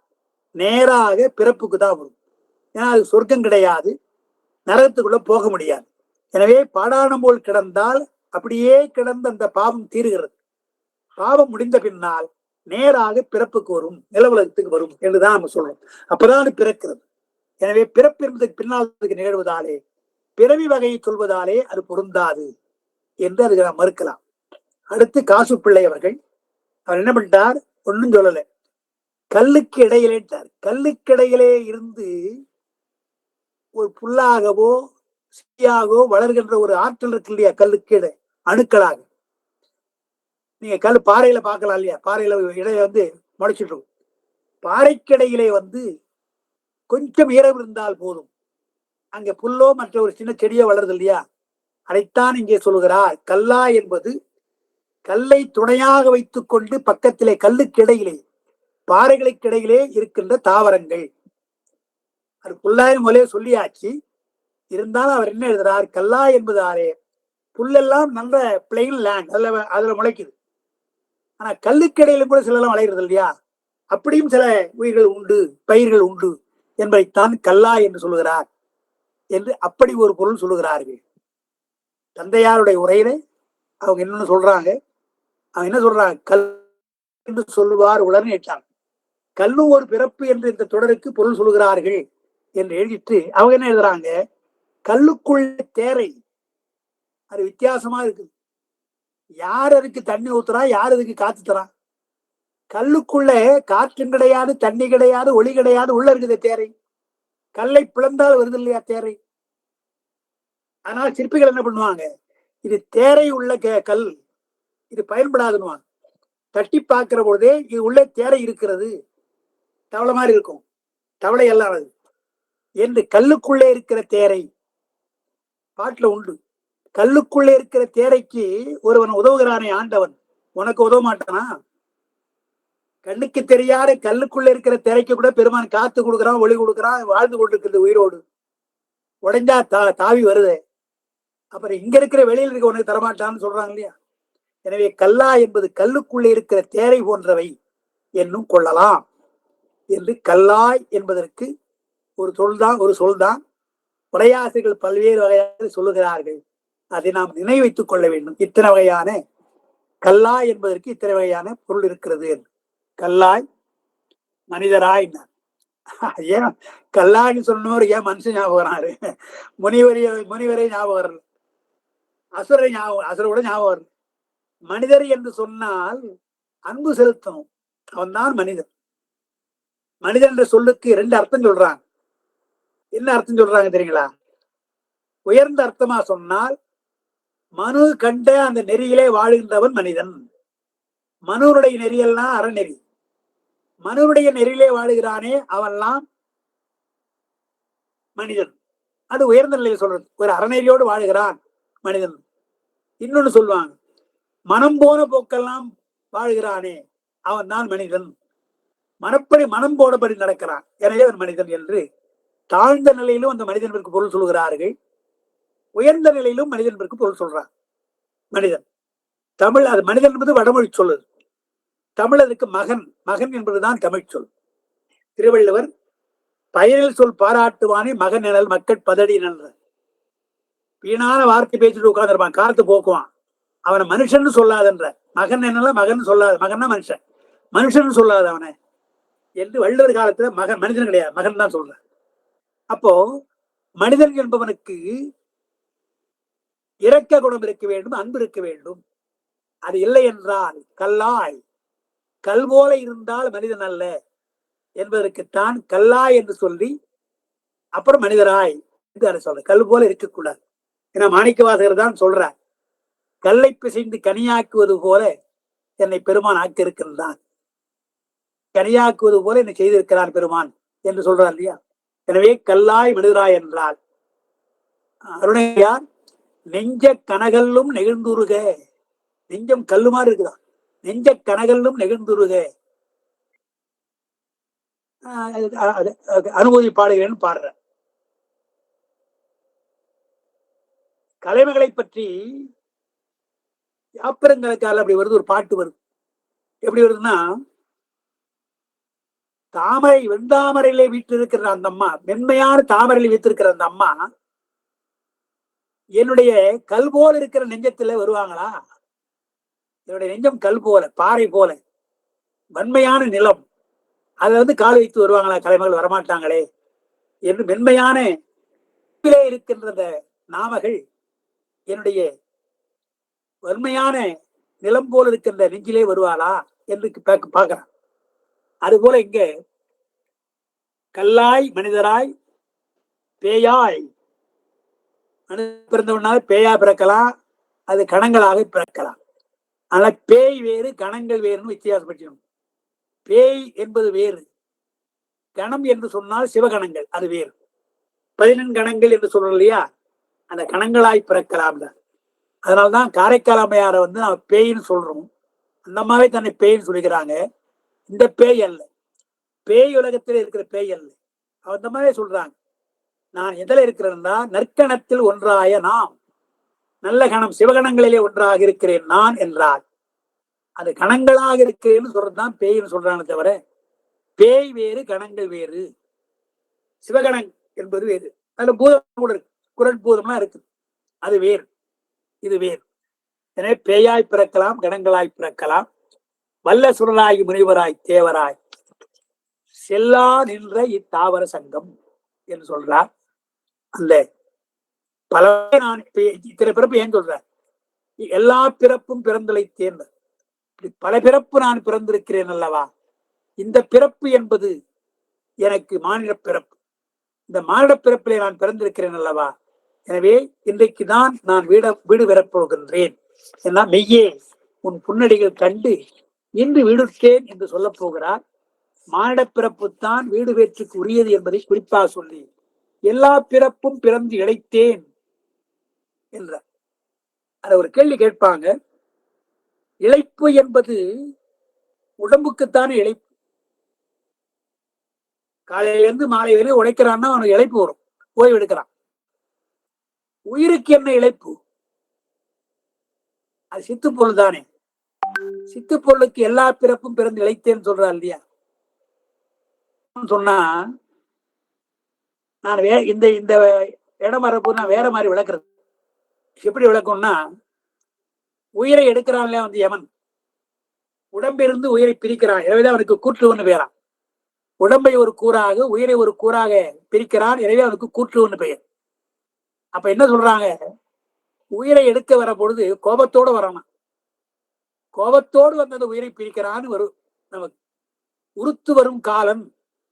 நேராக பிறப்புக்கு தான் வரும். ஏன்னா அது சொர்க்கம் கிடையாது, நரகத்துக்குள்ள போக முடியாது. எனவே பாடானம் போல் கிடந்தால் அப்படியே கிடந்த அந்த பாவம் தீருகிறது. பாவம் முடிந்த பின்னால் நேராக பிறப்புக்கு வரும், நிலவுலகத்துக்கு வரும் என்றுதான் நம்ம சொல்றோம். அப்பதான் பிறக்கிறது. எனவே பிறப்பு என்பதற்கு பின்னால் நிகழ்வதாலே பிறவி வகையை சொல்வதாலே அது பொருந்தாது என்று அதுக்கு நாம் மறுக்கலாம். அடுத்து காசு பிள்ளை அவர்கள் அவர் என்ன பண்ணிட்டார்? ஒன்னும் சொல்லல, கல்லுக்கு இடையிலேட்டார். கல்லுக்கு இடையிலே இருந்து ஒரு புல்லாகவோ சீயாகவோ வளர்கின்ற ஒரு ஆற்றல் இருக்கு இல்லையா? கல்லுக்கு இடை அணுக்களாக நீங்க கல் பாறையில பார்க்கலாம் இல்லையா? பாறையில இடையில முளைச்சிட்டு இருக்கும். பாறைக்கிடையிலே கொஞ்சம் ஈரம் இருந்தால் போதும், அங்க புல்லோ மற்ற ஒரு சின்ன செடியோ வளருது இல்லையா? அதைத்தான் இங்கே சொல்லுகிறார். கல்லா என்பது கல்லை துணையாக வைத்துக் கொண்டு பக்கத்திலே கல்லுக்கிடையிலே பாறைகளுக்கிடையிலே இருக்கின்ற தாவரங்கள். அது புல்லாயிரம் முதலே சொல்லியாச்சு. இருந்தாலும் அவர் என்ன எழுதுறார்? கல்லா என்பதாலே புல்லெல்லாம் நல்ல பிளெயின் லேண்ட், அதுல முளைக்குது. ஆனா கல்லுக்கிடையில கூட சிலெல்லாம் வளைகிறது இல்லையா? அப்படியும் சில உயிர்கள் உண்டு, பயிர்கள் உண்டு என்பதைத்தான் கல்லா என்று சொல்லுகிறார் என்று அப்படி ஒரு பொருள் சொல்லுகிறார்கள். தந்தையாருடைய உரையில அவங்க என்னன்னு சொல்றாங்க? அவங்க என்ன சொல்றாங்க? கல் என்று சொல்லுவார் உடனே ஏற்றாங்க. கல்லும் ஒரு பிறப்பு என்று இந்த தொடருக்கு பொருள் சொல்லுகிறார்கள் என்று எழுதிட்டு அவங்க என்ன எழுதுறாங்க? கல்லுக்குள்ள தேரை. அது வித்தியாசமா இருக்கு. யார் அதுக்கு தண்ணி ஊத்துறா, யார் அதுக்கு காத்து தரான்? கல்லுக்குள்ள காற்றும் கிடையாது, தண்ணி கிடையாது, ஒளி கிடையாது, உள்ள இருக்குது தேரை. கல்லை பிளந்தால் வருது இல்லையா தேரை? அதனால சிற்பிகள் என்ன பண்ணுவாங்க? இது தேரை உள்ள கல், இது பயன்படாதுன்னு தட்டி பார்க்கிற பொழுதே இது உள்ள தேரை இருக்கிறது, தவளை மாதிரி இருக்கும், தவளை எல்லாம் என்று கல்லுக்குள்ளே இருக்கிற தேரை பாட்டுல உண்டு. கல்லுக்குள்ளே இருக்கிற தேரைக்கு ஒருவன் உதவுகிறானே ஆண்டவன், உனக்கு உதவ மாட்டானா? கண்ணுக்கு தெரியாத கல்லுக்குள்ள இருக்கிற திரைக்கு கூட பெருமான் காத்து கொடுக்குறான், ஒளி கொடுக்குறான், வாழ்ந்து கொண்டிருக்கிறது உயிரோடு. உடைஞ்சா தாவி வருது. அப்புறம் இங்க இருக்கிற வெளியில் இருக்க உனக்கு தரமாட்டான்னு சொல்றாங்க இல்லையா? எனவே கல்லா என்பது கல்லுக்குள்ளே இருக்கிற தேரை போன்றவை என்னும் கொள்ளலாம் என்று கல்லாய் என்பதற்கு ஒரு சொல்தான் உரையாசிரியர்கள் பல்வேறு வகையாக சொல்லுகிறார்கள். அதை நாம் நினைவு வைத்துக் கொள்ள வேண்டும். இத்தனை வகையான கல்லாய் என்பதற்கு இத்தனை வகையான பொருள் இருக்கிறது என்று. கல்லாய் மனிதராய், ஏன் கல்லாய்னு சொன்னவர் ஏன் மனுஷன் ஞாபகம் வராரு? முனிவரை ஞாபகம் வரல, அசுரை ஞாபகம், அசுரோட ஞாபகம் வரல. மனிதர் என்று சொன்னால் அன்பு செலுத்தணும், அவன் தான் மனிதன். மனிதன் என்ற சொல்லுக்கு 2 அர்த்தம் சொல்றாங்க. என்ன அர்த்தம் சொல்றாங்க தெரியுங்களா? உயர்ந்த அர்த்தமா சொன்னால் மனு கண்ட அந்த நெறியிலே வாழ்கின்றவன் மனிதன். மனுடைய நெறியெல்லாம் அறநெறி. மனுடைய நெறியிலே வாழுகிறானே அவன்லாம் மனிதன். அது உயர்ந்த நிலையில் சொல்றது. ஒரு அறநெறியோடு வாழுகிறான் மனிதன். இன்னொன்னு சொல்லுவாங்க, மனம் போன போக்கெல்லாம் வாழ்கிறானே அவன் தான் மனிதன். மனம் போனபடி நடக்கிறான், எனவே அவன் மனிதன் என்று தாழ்ந்த நிலையிலும் அந்த மனிதனுக்கு பொருள் சொல்கிறார்கள். உயர்ந்த நிலையிலும் மனிதனுக்கு பொருள் சொல்றான் மனிதன். தமிழ் அது மனிதன் என்பது வடமொழி சொல்லுது. தமிழ் அதுக்கு மகன், மகன் என்பதுதான் தமிழ் சொல். திருவள்ளுவர் பயனில் சொல் பாராட்டுவானே மகன் எனல் மக்கள் பதடி என்ற வீணான வார்த்தை பேசிட்டு உட்கார்ந்துருப்பான், காலத்து போக்குவான். அவனை மனுஷன் சொல்லாதன்ற. மகன் என்னல மகன் சொல்லாத, மகன்னா மனுஷன், மனுஷன் சொல்லாத அவனை என்று வள்ளுவர் காலத்துல மகன் மனிதன் கிடையாது, மகன் தான் சொல்ற. அப்போ மனிதன் என்பவனுக்கு இரக்க குணம் இருக்க வேண்டும், அன்பு இருக்க வேண்டும். அது இல்லை என்றால் கல்லாய், கல் போல இருந்தால் மனிதன் அல்ல என்பதற்குத்தான் கல்லாய் என்று சொல்லி அப்புறம் மனிதராய் சொல்ற. கல் போல இருக்கக்கூடாது. ஏன்னா மாணிக்கவாசகர் தான் சொல்ற, கல்லை பிசைந்து கனியாக்குவது போல என்னை பெருமான் ஆக்கி இருக்கின்றான், கனியாக்குவது போல என்னை செய்திருக்கிறான் பெருமான் என்று சொல்றார் இல்லையா. எனவே கல்லாய் விடுகிறாய் என்றால் அருணையார் நெஞ்ச கனகல்லும் நெகிழ்ந்துருக, நெஞ்சம் கல்லுமாறு இருக்குதான், நெஞ்ச கனகல்லும் நெகிழ்ந்துருக அனுமதி பாடுகிறேன்னு பாடுற. கலைமகளை பற்றி யாப்பரங்களுக்கால அப்படி வருது, ஒரு பாட்டு வருது. எப்படி வருதுன்னா, தாமரை வெண்தாமரையிலே வீட்டிருக்கிற அந்த அம்மா, மென்மையான தாமரையில வீட்டிருக்கிற அந்த அம்மா என்னுடைய கல் போல இருக்கிற நெஞ்சத்துல வருவாங்களா? என்னுடைய நெஞ்சம் கல் போல, பாறை போல வன்மையான நிலம், அதை கால் வைத்து வருவாங்களா? கலைமகள் வரமாட்டாங்களே என்று மென்மையான இருக்கின்ற நாமகள் என்னுடைய வன்மையான நிலம் போல இருக்கின்ற நெஞ்சிலே வருவாளா என்று பார்க்கிறான். அதுபோல இங்க கல்லாய் மனிதராய் பேயாய், பிறந்தவனால பேயா பிறக்கலாம், அது கணங்களாக பிறக்கலாம். ஆனா பேய் வேறு கணங்கள் வேறுன்னு வித்தியாசப்பட்டிருக்கும். பேய் என்பது வேறு, கணம் என்று சொன்னால் சிவகணங்கள் அது வேறு. 14 கணங்கள் என்று சொல்றோம் இல்லையா, அந்த கணங்களாய் பிறக்கலாம். அதனால்தான் காரைக்கால் அம்மையாரை நான் பேயின்னு சொல்றோம். அந்த அம்மாவே தன்னை பேயின்னு சொல்லிக்கிறாங்க. இந்த பேய் அல்ல, பேய் உலகத்தில் இருக்கிற பேய் அல்ல. அந்த அம்மாவே சொல்றாங்க, நான் எதில் இருக்கிறேன்னா நற்கணத்தில் ஒன்றாய நாம், நல்ல கணம் சிவகணங்களிலே ஒன்றாக இருக்கிறேன் நான் என்றால் அது கணங்களாக இருக்கிறேன்னு சொல்றதுதான் பேய்னு சொல்றாங்க தவிர, பேய் வேறு கணங்கள் வேறு, சிவகணங் என்பது வேறு. அதுல பூதம் கூட இருக்கு, குரல் பூதம்லாம் இருக்கு, அது வேறு இது வேறு. எனவே பேயாய் பிறக்கலாம், கணங்களாய் பிறக்கலாம், வல்ல சுடராகி முனிவராய் தேவராய் செல்லா நின்ற இத்தாவர சங்கம் என்று சொல்றார். அந்த பல நான் இத்தனை பிறப்பு ஏன் சொல்ற, எல்லா பிறப்பும் பிறந்தலை தேர்ந்த பல பிறப்பு நான் பிறந்திருக்கிறேன் அல்லவா. இந்த பிறப்பு என்பது எனக்கு மானிட பிறப்பு, இந்த மானிட பிறப்பிலே நான் பிறந்திருக்கிறேன் அல்லவா. எனவே இன்றைக்கு தான் நான் வீடு பெறப்போகின்றேன். ஏன்னா மெய்யே உன் புன்னடிகள் கண்டு இன்று வீடுற்றேன் என்று சொல்ல போகிறார். மானிட பிறப்புத்தான் வீடு வேற்றுக்கு உரியது என்பதை குறிப்பாக சொல்லி எல்லா பிறப்பும் பிறந்து இழைத்தேன் என்ற அத ஒரு கேள்வி கேட்பாங்க. இழைப்பு என்பது உடம்புக்குத்தானே இழைப்பு. காலையிலிருந்து மாலை வரை உழைக்கிறான்னா அவனுக்கு இழைப்பு வரும், ஓய்வு எடுக்கிறான். உயிருக்கு என்ன இழைப்பு? அது சித்து பொருள் தானே. சித்து பொருளுக்கு எல்லா பிறப்பும் பிறந்து இழைத்தேன்னு சொல்றா இல்லையா. சொன்னா நான் இந்த இந்த இடம் வரப்போ நான் வேற மாதிரி விளக்குறது. எப்படி விளக்கம்னா, உயிரை எடுக்கிறான் யமன், உடம்பிலிருந்து உயிரை பிரிக்கிறான். எனவேதான் அவனுக்கு கூற்று ஒண்ணு பெயரான். உடம்பை ஒரு கூறாக உயிரை ஒரு கூறாக பிரிக்கிறான், எனவே அவனுக்கு கூற்று ஒண்ணு பெயர். அப்ப என்ன சொல்றாங்க, உயிரை எடுக்க வர பொழுது கோபத்தோடு வரணும். கோபத்தோடு வந்தது உயிரை பிரிக்கிறான்னு வரும். நமக்கு உறுத்து வரும் காலன்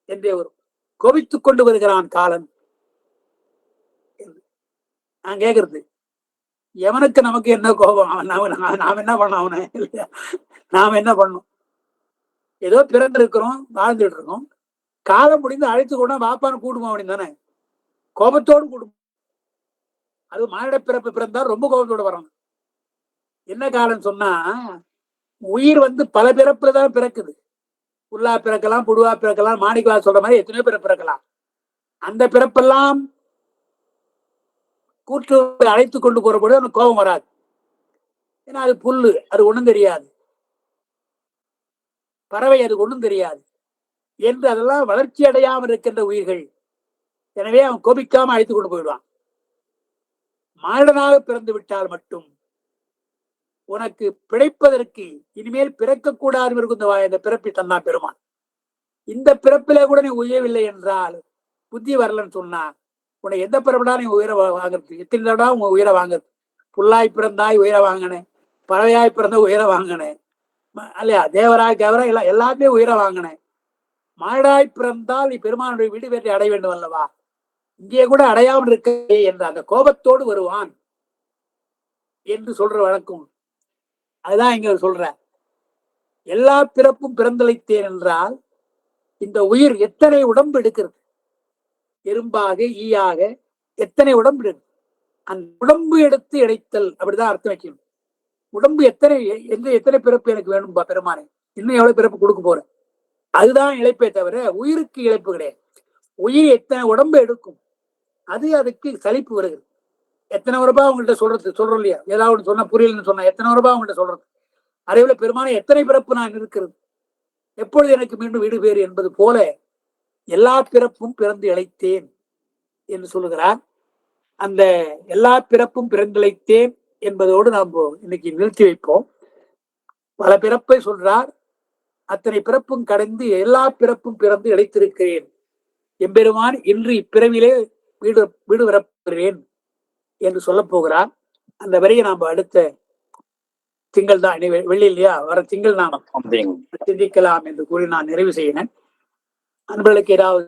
என்றே வரும், கோபித்துக் கொண்டு வருகிறான் காலன். நான் கேக்குறது, எவனுக்கு நமக்கு என்ன கோபம்? நாம் என்ன பண்ணோம் அவனை? நாம் என்ன பண்ணோம்? ஏதோ பிறந்திருக்கிறோம், வாழ்ந்துட்டு இருக்கோம், காலம் முடிந்து அழைத்து கொண்டா வாப்பான்னு கூடுமா அப்படின்னு தானே. கோபத்தோடு கூடும். அது மானிட பிறப்பு பிறந்தால் ரொம்ப கோபத்தோடு வரணும். என்ன காலம் சொன்னா, உயிர் பல பிறப்புல தான் பிறக்குது. புல்லா பிறக்கலாம், புடுவா பிறக்கலாம், மாணிக்கவா சொல்ற மாதிரி எத்தனையோ பிறப்பு பிறக்கலாம். அந்த பிறப்பெல்லாம் கூற்று அழைத்து கொண்டு போறபோது அவனுக்கு கோபம் வராது. ஏன்னா அது புல்லு, அது ஒண்ணும் தெரியாது. பறவை, அது ஒண்ணும் தெரியாது என்று அதெல்லாம் வளர்ச்சி அடையாமல் இருக்கின்ற உயிர்கள். எனவே அவன் கோபிக்காம அழைத்து கொண்டு போயிடுவான். மானிடனாக பிறந்து விட்டால் மட்டும் உனக்கு பிழைப்பதற்கு இனிமேல் பிறக்கக்கூடாது இருக்கும் இந்த பிறப்பை தந்தான் பெருமான். இந்த பிறப்பிலே கூட நீ உயரவில்லை என்றால், புத்தி வரலன்னு சொன்னா, உன்னை எந்த பிறப்படா நீ உயிரை வாங்குறது? எத்தனை தடவை உங்க உயிரை வாங்குறது? புல்லாய் பிறந்தாய் உயிரை வாங்கினேன், பறவையாய் பிறந்த உயிரை வாங்கினேன் இல்லையா, தேவராய் தேவராய் எல்லாத்தையும் உயிரை வாங்கினேன். மானிடாய் பிறந்தால் நீ பெருமானுடைய வீடு வெற்றி அடைய வேண்டும் அல்லவா. இங்கே கூட அடையாமல் இருக்க என்ற அந்த கோபத்தோடு வருவான் என்று சொல்ற வழக்கம். அதுதான் இங்க சொல்ற. எல்லா பிறப்பும் பிறந்தளித்தேன் என்றால் இந்த உயிர் எத்தனை உடம்பு எடுக்கிறது, எறும்பாக ஈயாக எத்தனை உடம்பு எடுக்கும். அந்த உடம்பு எடுத்து இழைத்தல் அப்படிதான் அர்த்தம் வைக்கணும். உடம்பு எத்தனை பிறப்பு எனக்கு வேணும்பா பெருமானே, இன்னும் எவ்வளவு பிறப்பு கொடுக்க போறேன், அதுதான் இழைப்பே தவிர உயிருக்கு இழைப்பு கிடையாது. உயிர் எத்தனை உடம்பு எடுக்கும், அதுக்கு சலிப்பு வருகிறது. எத்தனை ரூபாய் அவங்கள்ட்ட சொல்றோம் இல்லையா, ஏதாவது சொன்னா புரியலன்னு சொன்னா எத்தனை ரூபாய் அவங்கள்ட்ட சொல்றது. அதேபோல பெருமானே எத்தனை பிறப்பு நான் இருக்கிறது, எப்பொழுது எனக்கு மீண்டும் வீடு பேறு என்பது போல எல்லா பிறப்பும் பிறந்து இழைத்தேன் என்று சொல்லுகிறார். அந்த எல்லா பிறப்பும் பிறந்திழைத்தேன் என்பதோடு நாம் இன்னைக்கு நிறுத்தி வைப்போம். பல பிறப்பை சொல்றார். அத்தனை பிறப்பும் கடந்து எல்லா பிறப்பும் பிறந்து இழைத்திருக்கிறேன் எம்பெருமான் இன்று இப்பிறவிலே வீடு வரப்போகிறேன் என்று சொல்ல போகிறார். அந்த வரையை நாம் அடுத்த திங்கள் தான், வெள்ளி இல்லையா, வர திங்கள் நாம் சிந்திக்கலாம் என்று கூறி நான் நிறைவு செய்கிறேன். அன்பர்களுக்கு ஏதாவது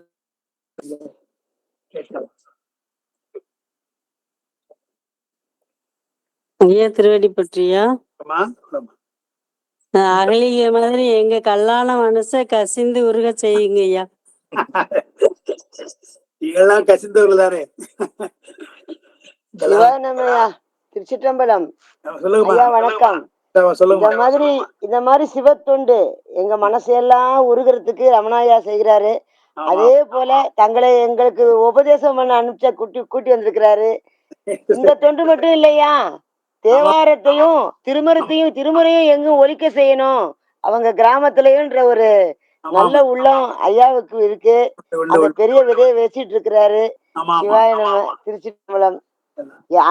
கேட்கலாம். ஐயா திருவடி பற்றியா அகலிய மாதிரி எங்க கல்லான மனச கசிந்து உருக செய்யுங்க ஐயா. நீங்கெல்லாம் கசிந்தவர்கள் தானே. திருச்சிற்றம்பலம். வணக்கம். இந்த மாதிரி சிவத்தொண்டு எங்க மனசையெல்லாம் உருகிறதுக்கு ரமணாயா செய்கிறாரு. அதே போல தங்களை எங்களுக்கு உபதேசம் பண்ண அனுப்பிச்ச கூட்டி வந்திருக்கிறாரு. இந்த தொண்டு மட்டும் இல்லையா, தேவாரத்தையும் திருமுறையும் எங்கும் ஒலிக்க செய்யணும் அவங்க கிராமத்திலயும்ன்ற ஒரு நல்ல உள்ளம் ஐயாவுக்கு இருக்கு. அந்த பெரிய விதையை வச்சிட்டு இருக்கிறாரு. சிவாய நம. திருச்சிற்றம்பலம்.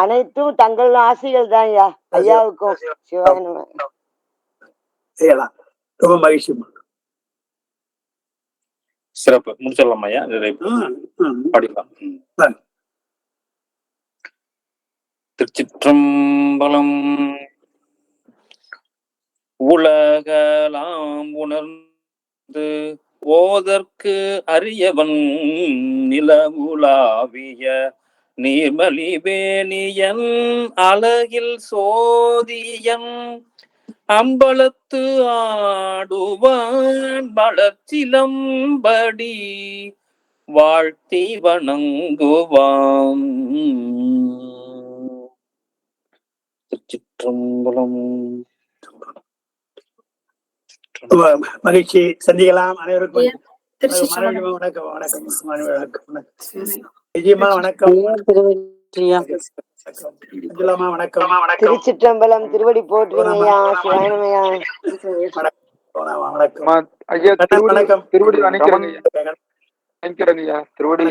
அனைத்தும் தங்கள் ஆசைகள் தான் ஐயா. ஐயாவுக்கும் சிவாய நம. ரொம்ப மகிழ்ச்சி. சிறப்பு. முடிச்சிடலாம் ஐயா, படிக்கலாம். திருச்சிற்றம்பலம். உலகலாம் உணர்ந்து ஓதற்கு அரியவன் நிலவுலாவிய நீர்மலிவேணியன் அழகில் சோதியன் அம்பலத்து ஆடுவான் வளர்ச்சிலம்படி வாழ்த்தி வணங்குவான். திருச்சிற்றம்பலம். மகிழ்ச்சி. சந்திக்கலாம். அனைவருக்கும் வணக்கம். வணக்கம். விஜயமா வணக்கம். வணக்கம். திருச்சிற்றம்பலம். திருவடி போற்றுமையா. சிவாயனமையா. வணக்கம். திருவடி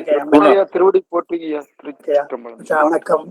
திருவடி போற்றுங்கய்யா. திருச்சிற்றம்பலம். வணக்கம்.